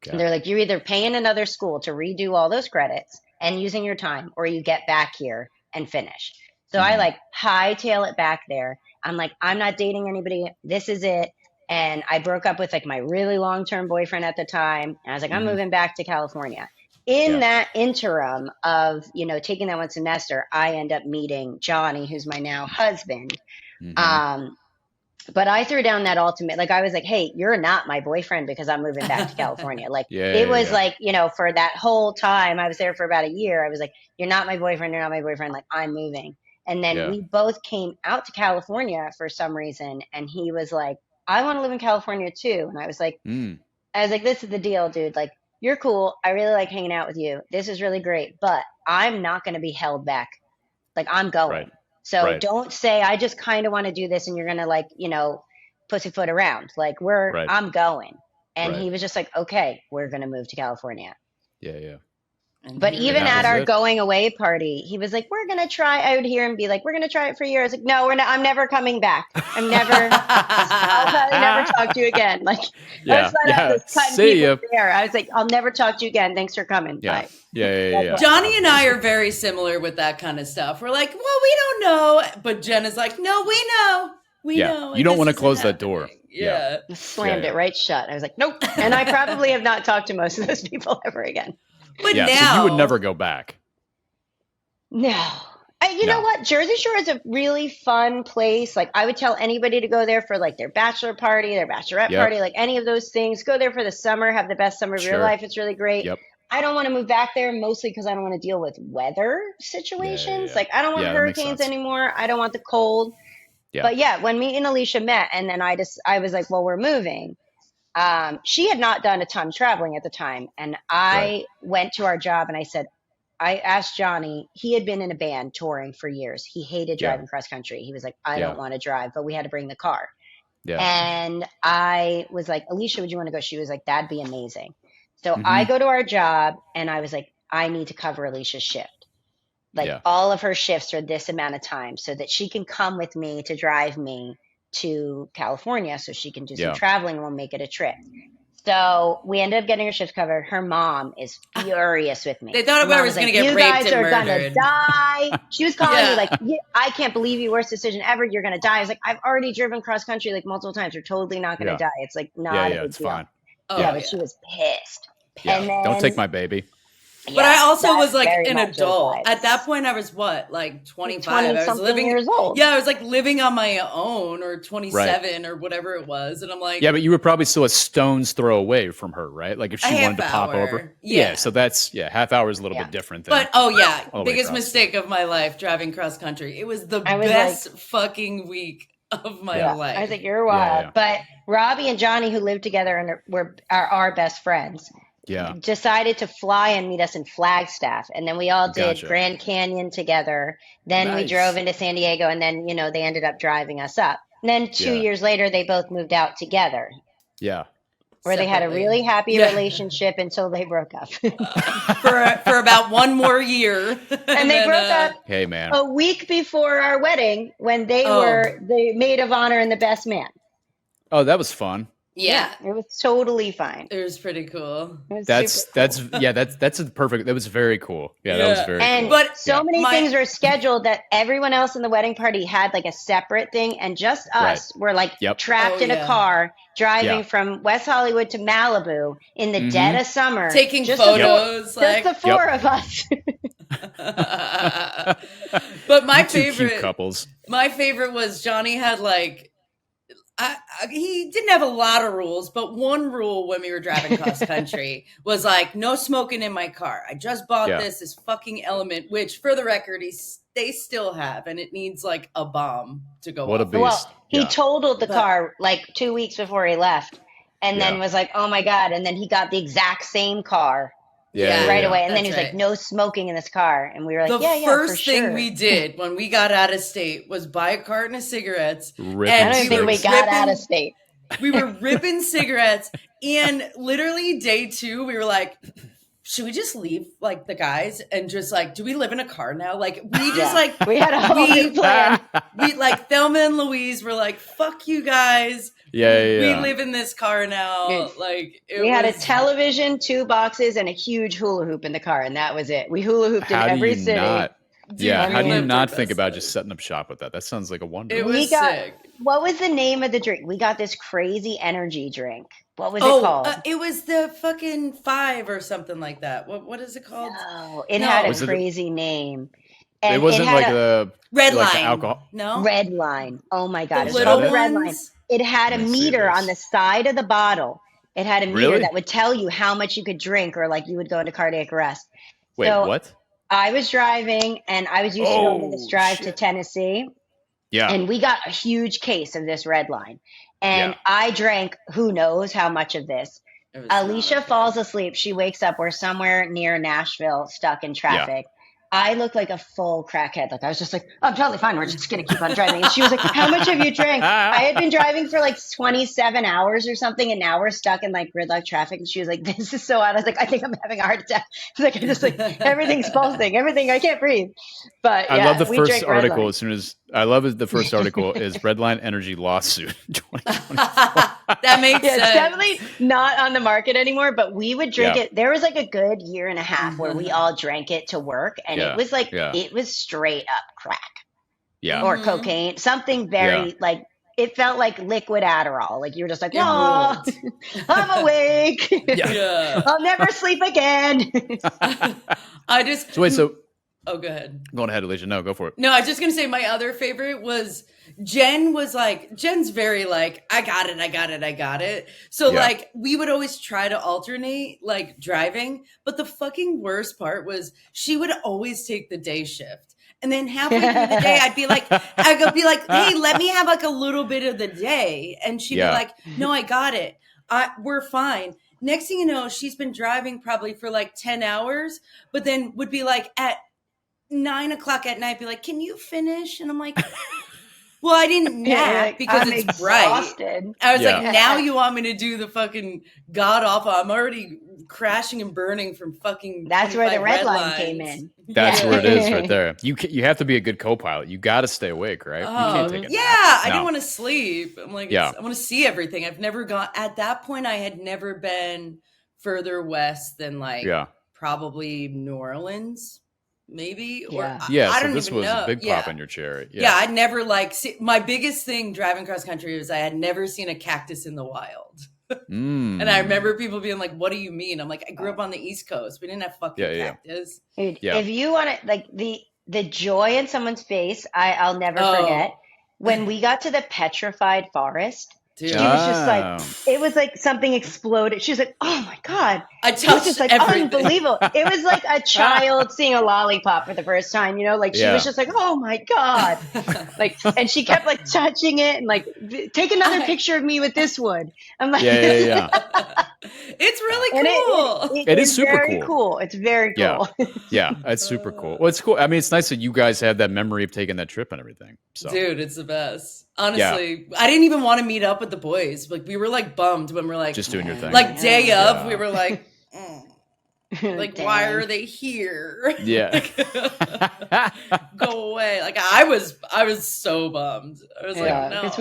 Okay. And they're like, you're either paying another school to redo all those credits and using your time, or you get back here and finish. So I hightail it back there. I'm like, I'm not dating anybody. This is it. And I broke up with my really long-term boyfriend at the time. And I was like, I'm moving back to California. In that interim of, taking that one semester, I end up meeting Johnny, who's my now husband. But I threw down that ultimate, I was like, hey, you're not my boyfriend because I'm moving back to California. For that whole time, I was there for about a year. I was like, you're not my boyfriend. You're not my boyfriend. I'm moving. And then we both came out to California for some reason. And he was like, I want to live in California too. And I was like, this is the deal, dude. You're cool. I really like hanging out with you. This is really great, but I'm not going to be held back. I'm going. Right. So don't say, I just kind of want to do this and you're going to pussyfoot around. I'm going. And he was just like, okay, we're going to move to California. Yeah. But even at our going away party, he was like, we're going to try. I would hear him be like, we're going to try it for a year. I was like, no, we're not. I'm never coming back. I'll probably never talk to you again. Like, I was just cutting people's hair. I was like, I'll never talk to you again. Thanks for coming. Bye. Yeah. Johnny and I are very similar with that kind of stuff. We're like, well, we don't know. But Jen is like, no, we know. We know. You don't want to close that door. Yeah. Slammed it right shut. I was like, nope. And I probably have not talked to most of those people ever again. But now, so you would never go back. No. You know what? Jersey Shore is a really fun place. Like, I would tell anybody to go there for like their bachelor party, their bachelorette party, like any of those things. Go there for the summer, have the best summer of your life. It's really great. Yep. I don't want to move back there mostly because I don't want to deal with weather situations. Like, I don't want hurricanes anymore. I don't want the cold. Yeah. But when me and Alicia met, and then I was like, well, we're moving. She had not done a ton of traveling at the time. And I went to our job and I asked Johnny, he had been in a band touring for years. He hated driving cross country. He was like, I don't want to drive, but we had to bring the car. Yeah. And I was like, Alicia, would you want to go? She was like, that'd be amazing. So I go to our job and I was like, I need to cover Alicia's shift. Like all of her shifts are this amount of time so that she can come with me to drive me to California so she can do some traveling and we'll make it a trip. So we ended up getting her shift covered. Her mom is furious with me. They thought I was going to get raped and murdered. You guys are going to die. She was calling me like, I can't believe you, worst decision ever. You're going to die. I was like, I've already driven cross country like multiple times. You're totally not going to die. It's like not a big it's deal. Fine. But she was pissed. Yeah. And then, don't take my baby. But I also was like an adult. At that point, I was what, like 25? I was living years old. Yeah, I was like living on my own, or 27 or whatever it was. And I'm like, yeah, but you were probably still a stone's throw away from her, right? Like if she wanted to pop over. Yeah. So that's half hour is a little bit different than biggest mistake of my life, driving cross country. It was the best fucking week of my life. I was like, you're wild. But Robbie and Johnny, who live together and are our best friends, decided to fly and meet us in Flagstaff. And then we all did Grand Canyon together. Then we drove into San Diego, and then, they ended up driving us up. And then 2 years later, they both moved out together. Yeah. Where they had a really happy relationship until they broke up. for about one more year. And they broke up a week before our wedding when they were the maid of honor and the best man. Oh, that was fun. Yeah, it was totally fine. It was pretty cool. That's a perfect. That was very cool. Yeah, that was very cool. But so many things were scheduled that everyone else in the wedding party had like a separate thing, and just us were like trapped in a car driving from West Hollywood to Malibu in the dead of summer, taking photos. Just the four of us. But my favorite cute couples. My favorite was Johnny had like. He didn't have a lot of rules, but one rule when we were driving cross country was like no smoking in my car. I just bought this fucking Element, which for the record, they still have, and it needs like a bomb to go. What off. a beast! Well, he totaled the car like 2 weeks before he left, and then was like, "Oh my god!" And then he got the exact same car. Right away. And then he was like, no smoking in this car. And we were like, the first thing we did when we got out of state was buy a carton of cigarettes. I don't think we got out of state. We were ripping cigarettes. And literally day 2, we were like, should we just leave like the guys and just like, do we live in a car now? Like we just like, we had a whole new plan. We like Thelma and Louise were like, fuck you guys. We live in this car now. Like we had a television, 2 boxes, and a huge hula hoop in the car, and that was it. We hula hooped in every city. How do you not think about just setting up shop with that? That sounds like a wonder. It was sick. What was the name of the drink? We got this crazy energy drink. What was it called? It was the fucking 5 or something like that. What is it called? No, it had a crazy name. And it wasn't like a Red like Line. Alcohol. No, Red Line. Oh my god, the little ones? Red Line. It had a meter on the side of the bottle. It had a meter that would tell you how much you could drink, or like you would go into cardiac arrest. Wait, what? I was driving, and I was used to going on this drive to Tennessee. Yeah. And we got a huge case of this Red Line. And I drank who knows how much of this. Alicia falls asleep. She wakes up. We're somewhere near Nashville, stuck in traffic. I looked like a full crackhead. Like I was just like, I'm totally fine. We're just going to keep on driving. And she was like, how much have you drank? I had been driving for like 27 hours or something. And now we're stuck in like gridlock traffic. And she was like, this is so odd. I was like, I think I'm having a heart attack. Like, I just like, everything's pulsing, everything. I can't breathe. But I love the first article I love the first article is Redline Energy lawsuit 2024. That makes sense. It's definitely not on the market anymore, but we would drink it. There was like a good year and a half where we all drank it to work. And it was like, it was straight up crack. Yeah. Or cocaine, something very like, it felt like liquid Adderall. Like you were just like, oh, I'm awake. I'll never sleep again. Oh, go ahead. Go ahead, Alicia. No, go for it. No, I was just going to say my other favorite was Jen's very like, I got it. So like we would always try to alternate like driving. But the fucking worst part was she would always take the day shift. And then halfway through the day, I'd be like, hey, let me have like a little bit of the day. And she'd be like, no, I got it. We're fine. Next thing you know, she's been driving probably for like 10 hours, but then would be like at 9 o'clock at night, be like, can you finish? And I'm like, well, I didn't nap because it's exhausted. Bright. I was like, now you want me to do the fucking god awful. I'm already crashing and burning from fucking. That's where the red line came in. That's where it is right there. You have to be a good co-pilot. You got to stay awake, right? You can't take a nap. I didn't want to sleep. I'm like, I want to see everything. I've never gone at that point. I had never been further west than like probably New Orleans. Maybe or I don't this even was know. A big pop in your cherry. I'd never my biggest thing driving cross country was I had never seen a cactus in the wild. And I remember people being like, what do you mean? I'm like, I grew up on the East Coast. We didn't have fucking cactus. Dude, if you want to like the joy in someone's face, I'll never forget when we got to the petrified forest. Dude. She was just like, it was like something exploded. She was like, oh my God. I touched just like everything. Unbelievable. It was like a child seeing a lollipop for the first time, you know, like she was just like, oh my God. Like, and she kept like touching it and like, take another picture of me with this one. I'm like, it's really cool. It is super cool. It's very cool. Yeah, it's super cool. Well, it's cool. I mean, it's nice that you guys have that memory of taking that trip and everything. So. Dude, it's the best. Honestly, I didn't even want to meet up with the boys. Like we were like bummed when we're like just doing your thing. Like day of, we were like, like why are they here? Yeah, go away. Like I was so bummed. I was like, no, because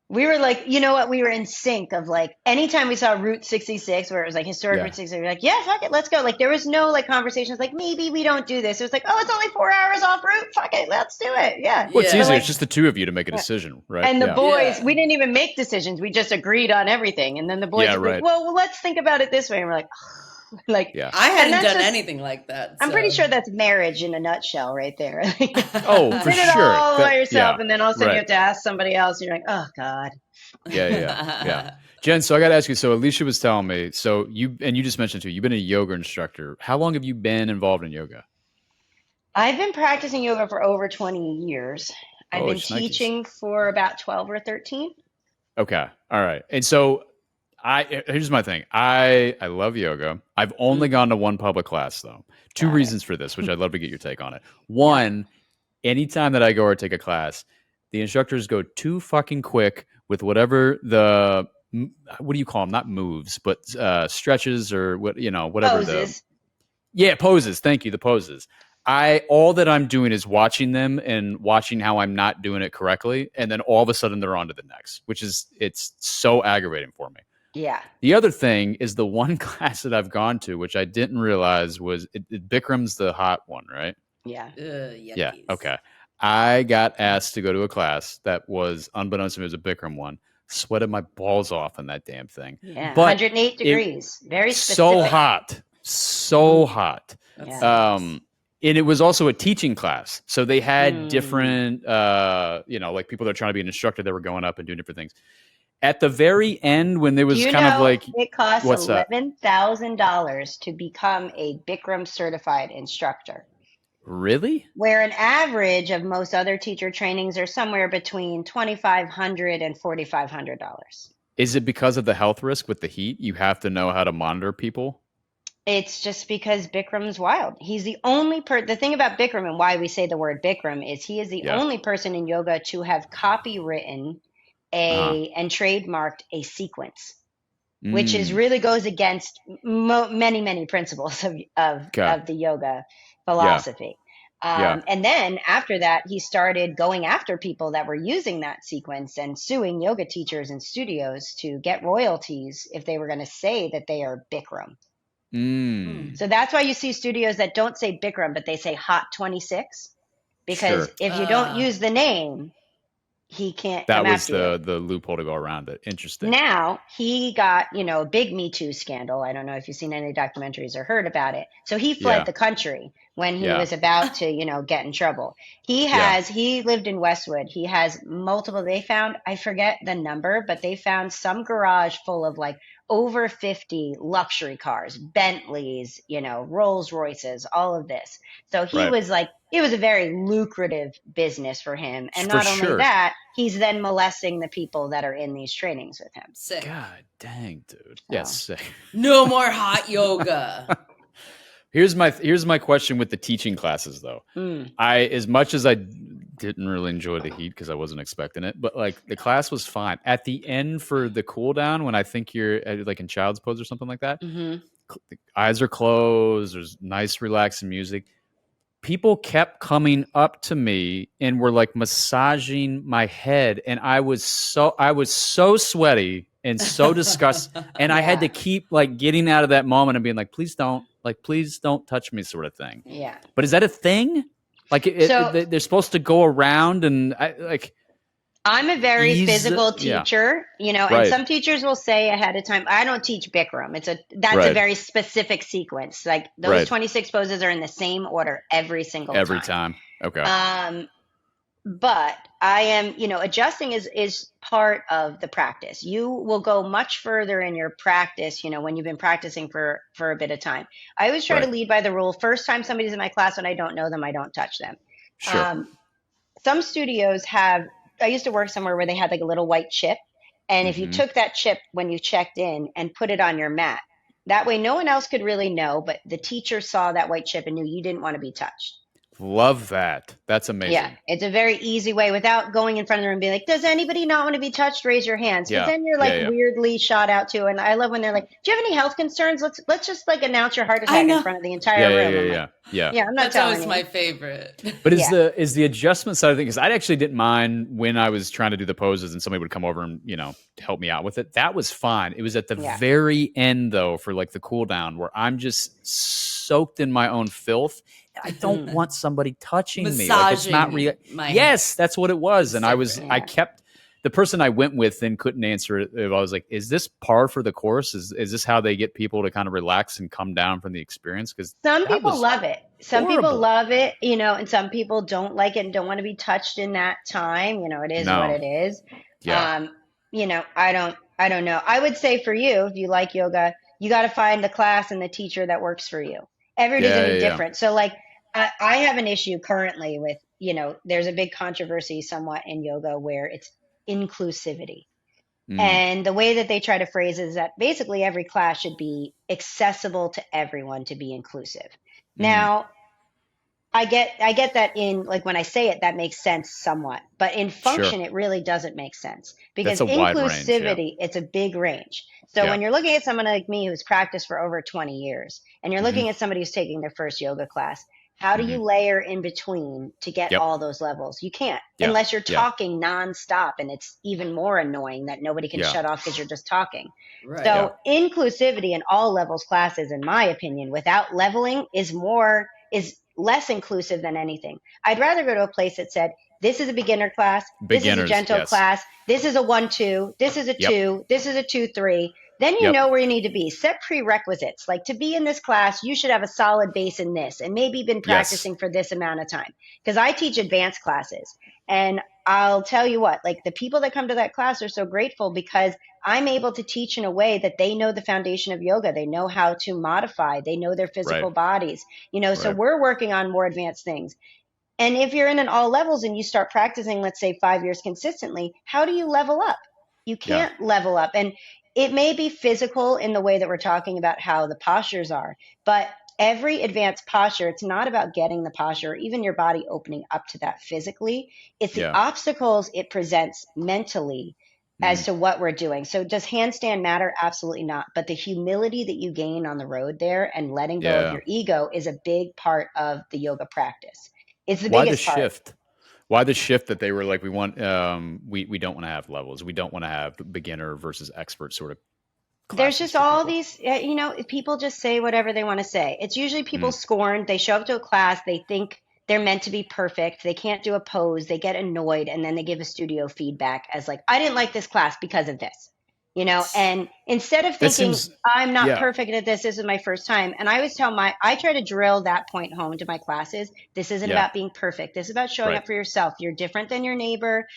we were like, you know what? We were in sync of like, anytime we saw Route 66 where it was like historic Route 66, we were like, yeah, fuck it, let's go. Like there was no like conversations like, maybe we don't do this. It was like, oh, it's only 4 hours off route. Fuck it, let's do it. Yeah. Well, it's easier. Like, it's just the two of you to make a decision, right? And the boys, we didn't even make decisions. We just agreed on everything. And then the boys were like, well, let's think about it this way. And we're like, I hadn't done anything like that. I'm pretty sure that's marriage in a nutshell right there. For did it all by yourself, and then all of a sudden you have to ask somebody else, and you're like, oh God. Yeah. Jen, so I got to ask you, so Alicia was telling me, so you just mentioned too, you've been a yoga instructor. How long have you been involved in yoga? I've been practicing yoga for over 20 years. I've been teaching for about 12 or 13. Okay. All right. And so here's my thing. I love yoga. I've only gone to one public class though. Two reasons for this, which I'd love to get your take on it. One, anytime that I go or take a class, the instructors go too fucking quick with whatever what do you call them? Not moves, but stretches or whatever. Poses. Poses. Thank you. The poses. All that I'm doing is watching them and watching how I'm not doing it correctly. And then all of a sudden they're on to the next, it's so aggravating for me. Yeah. The other thing is the one class that I've gone to, which I didn't realize was Bikram's the hot one, right? Yeah. Yeah. Okay. I got asked to go to a class that was, unbeknownst to me, was a Bikram one. Sweated my balls off in that damn thing. Yeah. But 108 degrees. Very specific. So hot. Yes. And it was also a teaching class. So they had different, like people that are trying to be an instructor that were going up and doing different things. At the very end, when there was kind of like, it costs $11,000 to become a Bikram certified instructor. Really? Where an average of most other teacher trainings are somewhere between $2,500 and $4,500. Is it because of the health risk with the heat? You have to know how to monitor people? It's just because Bikram's wild. He's the only the thing about Bikram and why we say the word Bikram is he is the only person in yoga to have copywritten and trademarked a sequence, which is really goes against many principles of the yoga philosophy. And then after that, he started going after people that were using that sequence and suing yoga teachers and studios to get royalties if they were going to say that they are Bikram. So that's why you see studios that don't say Bikram, but they say Hot 26, because if you don't use the name, he can't come after you. That was the loophole to go around it. Interesting. Now he got, a big Me Too scandal. I don't know if you've seen any documentaries or heard about it. So he fled the country when he was about to, get in trouble. He lived in Westwood. He has multiple, they found, I forget the number, but they found some garage full of like over 50 luxury cars, Bentleys, Rolls Royces, all of this. So he was like, it was a very lucrative business for him. And not only that, he's then molesting the people that are in these trainings with him. Sick. God dang, dude. Yes. No more hot yoga. Here's my question with the teaching classes, though. As much as I didn't really enjoy the heat because I wasn't expecting it, but like the class was fine. At the end for the cool down, when I think you're like in child's pose or something like that, the eyes are closed. There's nice, relaxing music. People kept coming up to me and were like massaging my head, and I was so sweaty and so disgusted, and I had to keep like getting out of that moment and being like, please don't touch me, sort of thing. Yeah. But is that a thing? Like they're supposed to go around and I'm a very physical teacher, and some teachers will say ahead of time, I don't teach Bikram. That's a very specific sequence. Like those 26 poses are in the same order every time. Okay. But I am, adjusting is part of the practice. You will go much further in your practice, when you've been practicing for a bit of time. I always try to lead by the rule. First time somebody's in my class and I don't know them, I don't touch them. Sure. Some studios I used to work somewhere where they had like a little white chip. And if you took that chip when you checked in and put it on your mat, that way no one else could really know, but the teacher saw that white chip and knew you didn't want to be touched. Love that. That's amazing. Yeah, it's a very easy way without going in front of the room and being like, does anybody not want to be touched? Raise your hands. But then you're like weirdly shot out too. And I love when they're like, do you have any health concerns? Let's just like announce your heart attack in front of the entire room. Yeah. I'm not That's telling always you. my favorite. But is the adjustment side of things, because I actually didn't mind when I was trying to do the poses and somebody would come over and, help me out with it. That was fine. It was at the very end, though, for like the cool down where I'm just soaked in my own filth. I don't want somebody touching me. Like, it's not real. Yes, that's what it was. And I kept, the person I went with then couldn't answer it. I was like, is this par for the course? Is this how they get people to kind of relax and come down from the experience? Because some people love it. Some people love it, and some people don't like it and don't want to be touched in that time. It is what it is. Yeah. I don't know. I would say for you, if you like yoga, you got to find the class and the teacher that works for you. Everybody's going to be different. So like, I have an issue currently with, there's a big controversy somewhat in yoga where it's inclusivity. And the way that they try to phrase it is that basically every class should be accessible to everyone to be inclusive. Now, I get that in, like, when I say it, that makes sense somewhat, but in function, it really doesn't make sense because inclusivity, it's a big range. So when you're looking at someone like me who's practiced for over 20 years and you're looking at somebody who's taking their first yoga class, how do you layer in between to get all those levels? You can't unless you're talking nonstop, and it's even more annoying that nobody can shut off because you're just talking. Right. So inclusivity in all levels classes, in my opinion, without leveling is less inclusive than anything. I'd rather go to a place that said, this is a beginner class, this is a gentle class, this is a 1-2, this is a 2, this is a 2-3. Then you know where you need to be. Set prerequisites. Like, to be in this class, you should have a solid base in this and maybe been practicing for this amount of time. Because I teach advanced classes. And I'll tell you what, like, the people that come to that class are so grateful because I'm able to teach in a way that they know the foundation of yoga. They know how to modify. They know their physical bodies. So we're working on more advanced things. And if you're in an all levels and you start practicing, let's say 5 years consistently, how do you level up? You can't level up. And it may be physical in the way that we're talking about how the postures are, but every advanced posture, it's not about getting the posture or even your body opening up to that physically. It's the obstacles it presents mentally as to what we're doing. So does handstand matter? Absolutely not. But the humility that you gain on the road there and letting go of your ego is a big part of the yoga practice. It's the biggest part. Why the shift that they were like, we want, we don't want to have levels. We don't want to have beginner versus expert sort of classes. There's just all these, people just say whatever they want to say. It's usually people scorned. They show up to a class. They think they're meant to be perfect. They can't do a pose. They get annoyed. And then they give a studio feedback as like, I didn't like this class because of this. And instead of thinking I'm not perfect at this is my first time. And I always I try to drill that point home to my classes. This isn't about being perfect. This is about showing up for yourself. You're different than your neighbor.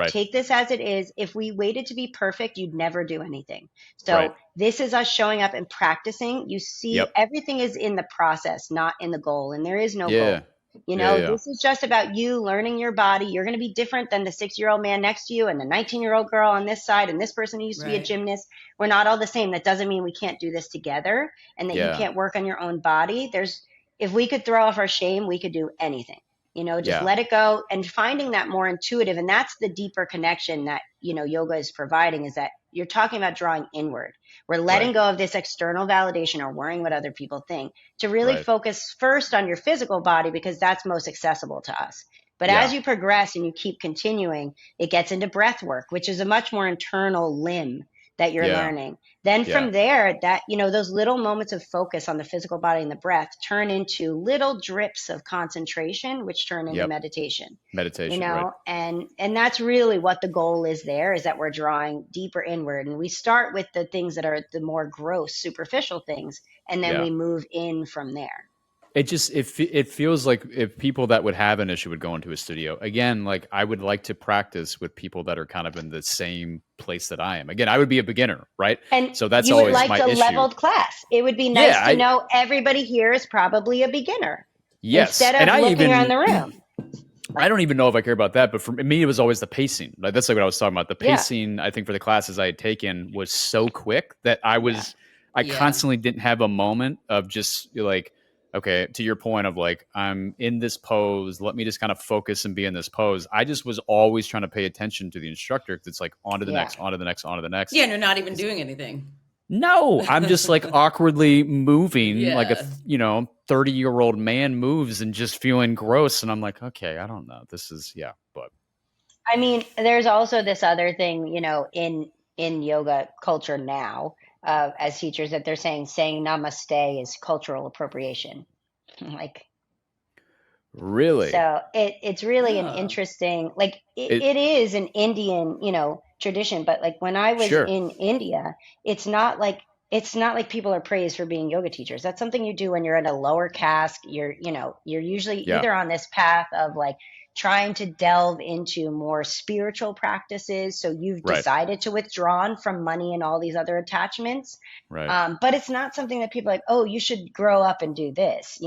Take this as it is. If we waited to be perfect, you'd never do anything. So this is us showing up and practicing. You see, everything is in the process, not in the goal. And there is no goal. This is just about you learning your body. You're going to be different than the 6-year-old man next to you and the 19-year-old girl on this side and this person who used to be a gymnast. We're not all the same. That doesn't mean we can't do this together and that you can't work on your own body. If we could throw off our shame, we could do anything. Just let it go, and finding that more intuitive. And that's the deeper connection that, yoga is providing, is that you're talking about drawing inward. We're letting go of this external validation or worrying what other people think to really focus first on your physical body, because that's most accessible to us. But as you progress and you keep continuing, it gets into breath work, which is a much more internal limb that you're learning. Then from there, that, those little moments of focus on the physical body and the breath turn into little drips of concentration, which turn into meditation. And that's really what the goal is there, is that we're drawing deeper inward. And we start with the things that are the more gross, superficial things, and then we move in from there. It feels like if people that would have an issue would go into a studio again, like I would like to practice with people that are kind of in the same place that I am. Again, I would be a beginner, right? And so that's you always would like my a issue. Leveled class. It would be nice to know everybody here is probably a beginner. Yes, instead of looking around the room. I don't even know if I care about that, but for me, it was always the pacing. Like that's like what I was talking about. The pacing, I think, for the classes I had taken was so quick that I constantly didn't have a moment of just like, okay, to your point of like, I'm in this pose, let me just kind of focus and be in this pose. I just was always trying to pay attention to the instructor, because it's like on to the next, on to the next, on to the next. Yeah, and you're not even doing anything. No, I'm just like awkwardly moving like a 30-year-old man moves and just feeling gross. And I'm like, okay, I don't know. This is, but. I mean, there's also this other thing, in yoga culture now, as teachers, that they're saying namaste is cultural appropriation. Like, really? So it's really an interesting, like it is an Indian, tradition, but like when I was in India, it's not like people are praised for being yoga teachers. That's something you do when you're in a lower caste. You're usually either on this path of like trying to delve into more spiritual practices. So you've decided to withdraw from money and all these other attachments. But it's not something that people are like, oh, you should grow up and do this.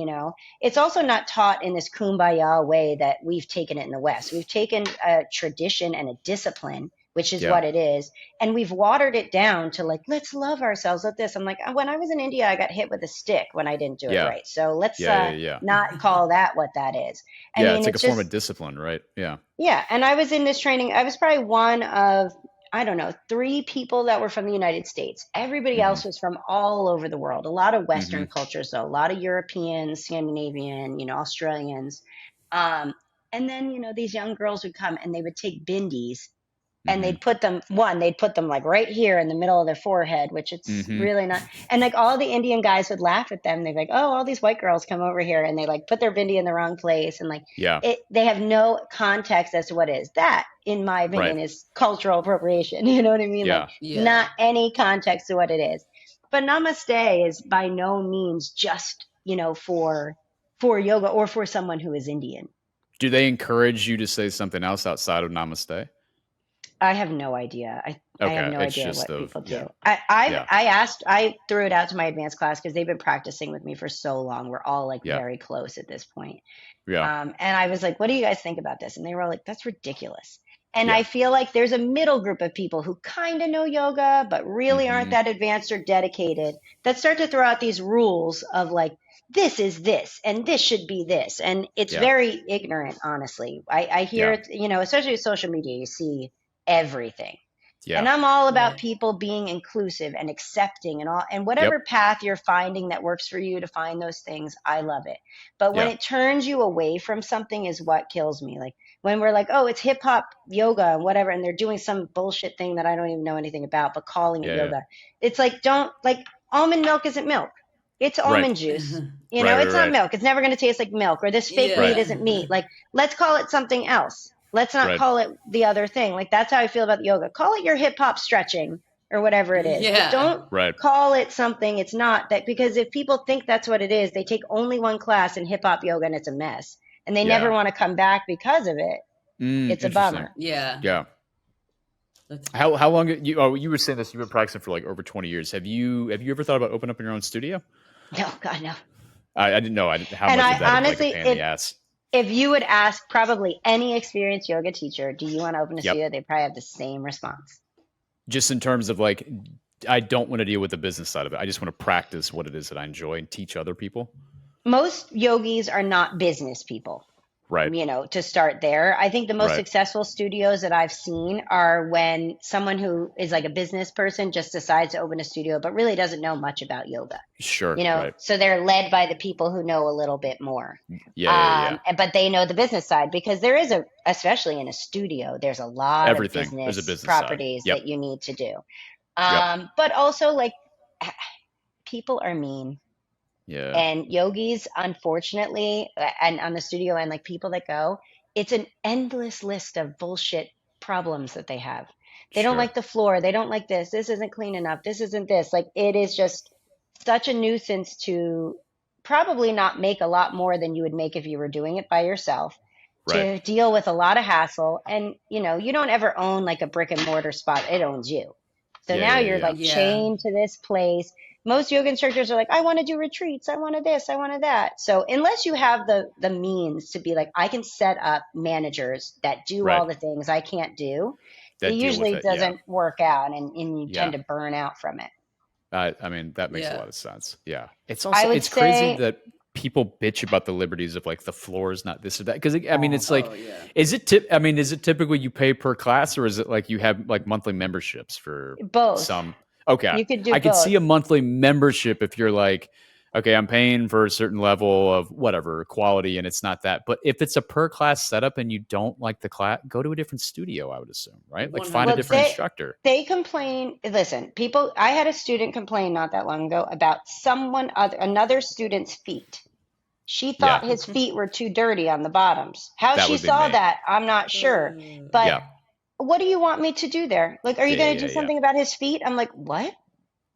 It's also not taught in this kumbaya way that we've taken it in the West. We've taken a tradition and a discipline, which is what it is. And we've watered it down to like, let's love ourselves at this. I'm like, when I was in India, I got hit with a stick when I didn't do it right. So let's not call that what that is. I mean, it's like a form of discipline, right? Yeah. Yeah. And I was in this training. I was probably one of, I don't know, 3 people that were from the United States. Everybody else was from all over the world. A lot of Western cultures, though. A lot of Europeans, Scandinavian, Australians. And then, these young girls would come and they would take bindis. And they'd put them like right here in the middle of their forehead, which it's really not. And like all the Indian guys would laugh at them. They'd be like, oh, all these white girls come over here and they like put their bindi in the wrong place. And like, they have no context as to what it is. That, in my opinion, is cultural appropriation. You know what I mean? Not any context to what it is. But namaste is by no means just, for yoga or for someone who is Indian. Do they encourage you to say something else outside of namaste? I have no idea. I have no idea what people do. I threw it out to my advanced class because they've been practicing with me for so long. We're all like very close at this point. And I was like, what do you guys think about this? And they were all like, that's ridiculous. And I feel like there's a middle group of people who kind of know yoga, but really aren't that advanced or dedicated, that start to throw out these rules of like, this is this, and this should be this. And it's very ignorant, honestly. I hear it, especially with social media, you see everything. And I'm all about people being inclusive and accepting and all, and whatever path you're finding that works for you to find those things, I love it. But when it turns you away from something is what kills me. Like when we're like, oh, it's hip hop yoga and whatever, and they're doing some bullshit thing that I don't even know anything about, but calling it yoga. It's like, almond milk isn't milk. It's almond juice. It's not milk. It's never going to taste like milk, or this fake meat isn't meat. Like, let's call it something else. Let's not call it the other thing. Like, that's how I feel about yoga. Call it your hip hop stretching or whatever it is. But don't call it something it's not. That because if people think that's what it is, they take only one class in hip hop yoga and it's a mess. And they never want to come back because of it. It's a bummer. Yeah. How long you were saying this, you've been practicing for like over 20 years. Have you ever thought about opening up your own studio? No, God, no. I didn't know how much of that honestly, is like a pain in the ass. If you would ask probably any experienced yoga teacher, do you want to open a studio? They probably have the same response. Just in terms of like, I don't want to deal with the business side of it. I just want to practice what it is that I enjoy and teach other people. Most yogis are not business people. Right. To start there. I think the most successful studios that I've seen are when someone who is like a business person just decides to open a studio, but really doesn't know much about yoga. Sure. So they're led by the people who know a little bit more. But they know the business side, because there is especially in a studio, there's a lot of business properties that you need to do. But also like people are mean. Yeah. And yogis, unfortunately, and on the studio and like people that go, it's an endless list of bullshit problems that they have. They don't like the floor. They don't like this. This isn't clean enough. This isn't this. Like, it is just such a nuisance to probably not make a lot more than you would make if you were doing it by yourself, to deal with a lot of hassle. And, you don't ever own like a brick and mortar spot. It owns you. So now you're chained to this place. Most yoga instructors are like, I want to do retreats. I wanted this. I wanted that. So unless you have the means to be like, I can set up managers that do all the things I can't do, it usually doesn't work out, and you tend to burn out from it. I mean, that makes a lot of sense. Yeah. It's also, it's crazy that people bitch about the liberties of like the floor is not this or that. Because I mean, it's like, is it typically you pay per class, or is it like you have like monthly memberships for both? Some. Okay. You could do I could see a monthly membership if you're like, okay, I'm paying for a certain level of whatever quality and it's not that. But if it's a per class setup and you don't like the class, go to a different studio, I would assume, right? Like find a different instructor. They complain. Listen, I had a student complain not that long ago about another student's feet. She thought his feet were too dirty on the bottoms. How she saw that, I'm not sure. But what do you want me to do there? Like, are you going to do something about his feet? I'm like, what?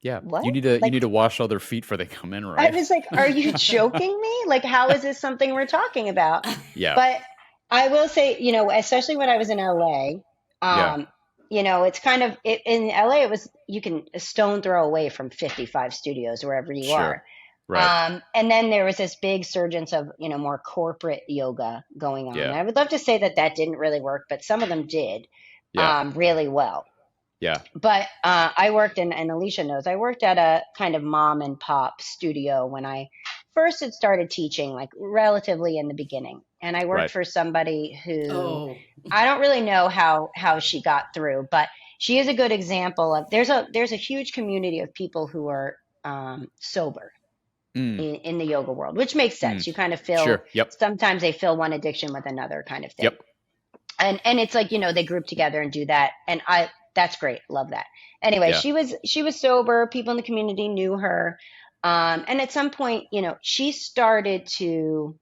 Yeah. What? You need to wash all their feet before they come in, right? I was like, are you joking me? Like, how is this something we're talking about? Yeah. But I will say, especially when I was in LA, it's kind of, in LA, it was, you can a stone throw away from 55 studios wherever you are. Right. And then there was this big surgence of, more corporate yoga going on. And I would love to say that didn't really work, but some of them did really well. Yeah. But I worked and Alicia knows, I worked at a kind of mom and pop studio when I first had started teaching, like relatively in the beginning. And I worked for somebody who I don't really know how she got through, but she is a good example of, there's a huge community of people who are sober in the yoga world, which makes sense. You kind of feel, sometimes they fill one addiction with another kind of thing. And it's like, they group together and do that. And that's great. Love that. Anyway, she was sober. People in the community knew her. And at some point, she started to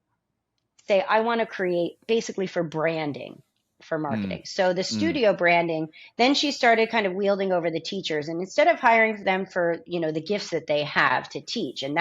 say, I want to create basically for branding, for marketing. So the studio branding, then she started kind of wielding over the teachers. And instead of hiring them for, the gifts that they have to teach, and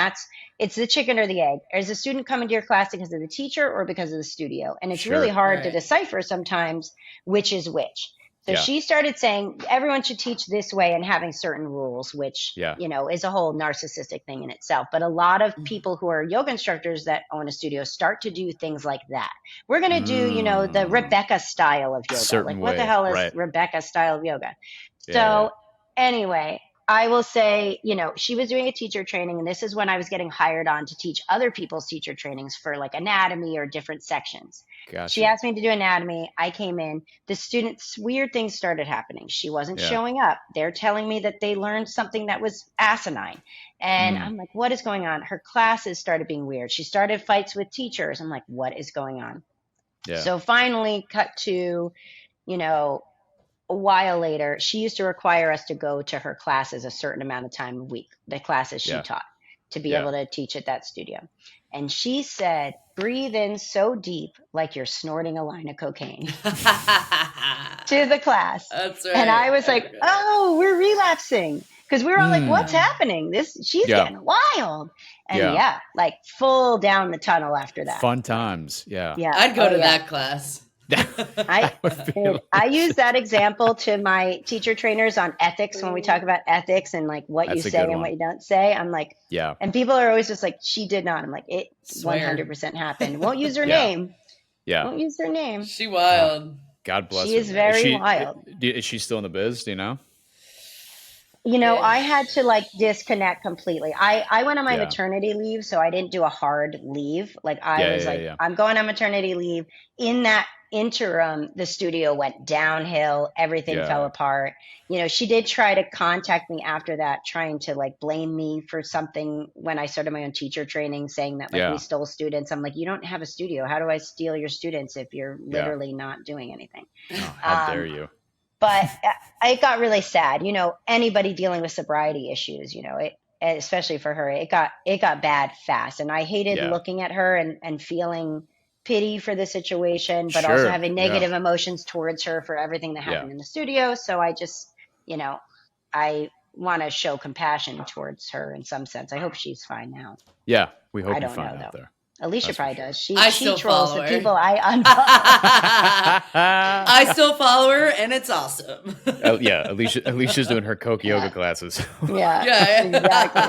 it's the chicken or the egg. Is a student coming to your class because of the teacher or because of the studio? And it's really hard to decipher sometimes which is which. So she started saying everyone should teach this way and having certain rules, which, is a whole narcissistic thing in itself. But a lot of people who are yoga instructors that own a studio start to do things like that. We're going to do, the Rebecca style of yoga. Like, what the hell is Rebecca style of yoga? So anyway, I will say, she was doing a teacher training, and this is when I was getting hired on to teach other people's teacher trainings for like anatomy or different sections. Gotcha. She asked me to do anatomy. I came in. The students, weird things started happening. She wasn't showing up. They're telling me that they learned something that was asinine. And I'm like, what is going on? Her classes started being weird. She started fights with teachers. I'm like, what is going on? Yeah. So finally cut to, a while later, she used to require us to go to her classes a certain amount of time a week, the classes she taught, to be able to teach at that studio. And she said, breathe in so deep like you're snorting a line of cocaine to the class. That's right. And I was like, oh, we're relapsing. Because we were all like, what's happening? She's getting wild. And like full down the tunnel after that. Fun times. Yeah. I'd go to that class. I use that example to my teacher trainers on ethics when we talk about ethics and like what you say and what you don't say. I'm like, and people are always just like, she did not. I'm like, it 100% happened. Won't use her name. Yeah. Won't use her name. She wild. God bless her. She is very wild. Is she still in the biz? Do you know? I had to like disconnect completely. I went on my maternity leave, so I didn't do a hard leave. Like I was like, I'm going on maternity leave. In that interim, the studio went downhill. Everything fell apart. She did try to contact me after that, trying to like blame me for something when I started my own teacher training, saying that like we stole students. I'm like, you don't have a studio. How do I steal your students if you're literally not doing anything? Oh, how dare you? But it got really sad. Anybody dealing with sobriety issues, especially for her, it got bad fast. And I hated looking at her and feeling pity for the situation, but also having negative emotions towards her for everything that happened in the studio. So I just, I want to show compassion towards her in some sense. I hope she's fine now. Yeah, we hope you're fine out there. Alicia probably does. She trolls the people I unfollow. I still follow her, and it's awesome. Alicia's doing her Coke yoga classes. Yeah, exactly.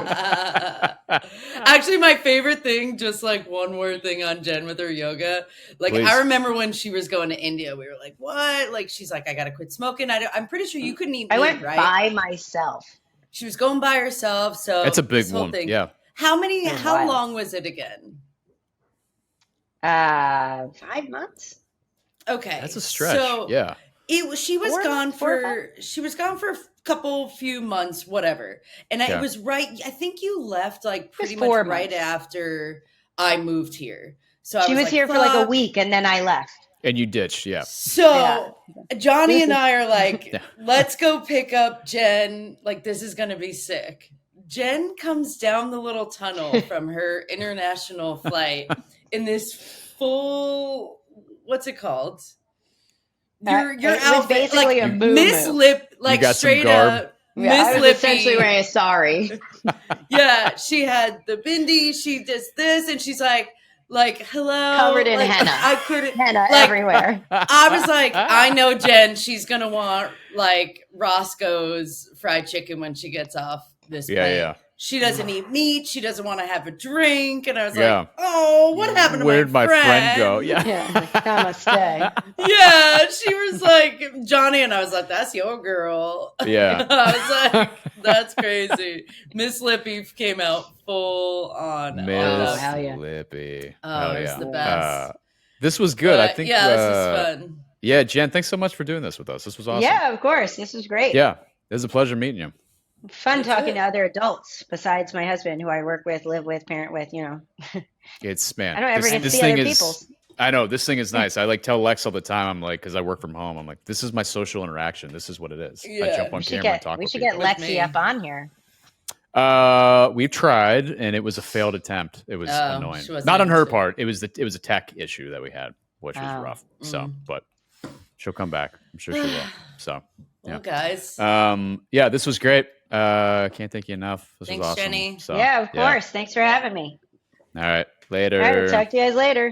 Actually, my favorite thing, just like one more thing on Jen with her yoga. Like, please. I remember when she was going to India, we were like, what? Like, she's like, I got to quit smoking. I'm pretty sure you couldn't eat meat, I went right? by myself. She was going by herself. So that's a big one. Thing. Yeah. How long was it again? 5 months. Okay, that's a stretch. So she was gone for a few months, whatever. And it was right. I think you left like pretty much right after I moved here. So she was here for like a week, and then I left. And you ditched, So Johnny and I are like, let's go pick up Jen. Like, this is gonna be sick. Jen comes down the little tunnel from her international flight in this full, what's it called? Your outfit was basically like a Miss Lip, like straight up. I was essentially wearing a sari. She had the bindi. She does this, and she's like hello, covered in henna. I couldn't henna everywhere. I was like, I know Jen. She's gonna want like Roscoe's fried chicken when she gets off this plane. Yeah. She doesn't eat meat. She doesn't want to have a drink. And I was like, oh, what happened to Where'd my friend go? Namaste. Yeah, she was like, Johnny, and I was like, that's your girl. Yeah. I was like, that's crazy. Miss Lippy came out full on. Miss Lippy. Oh, it's the best. This was good. I think. Yeah, this was fun. Yeah, Jen, thanks so much for doing this with us. This was awesome. Yeah, of course. This was great. Yeah, it was a pleasure meeting you. Fun talking to other adults besides my husband, who I work with, live with, parent with. It's man. I don't ever get to see other people's. I know this thing is nice. I like tell Lex all the time. I'm like, because I work from home. I'm like, this is my social interaction. This is what it is. Yeah. I jump on camera and talk. We should get Lexi up on here. We've tried, and it was a failed attempt. It was annoying. Not on her part. It was a tech issue that we had, which was rough. So, but she'll come back. I'm sure she will. So, well, guys. This was great. Can't thank you enough. This was awesome. Jenny. So, of course. Thanks for having me. All right. Later. All right. Talk to you guys later.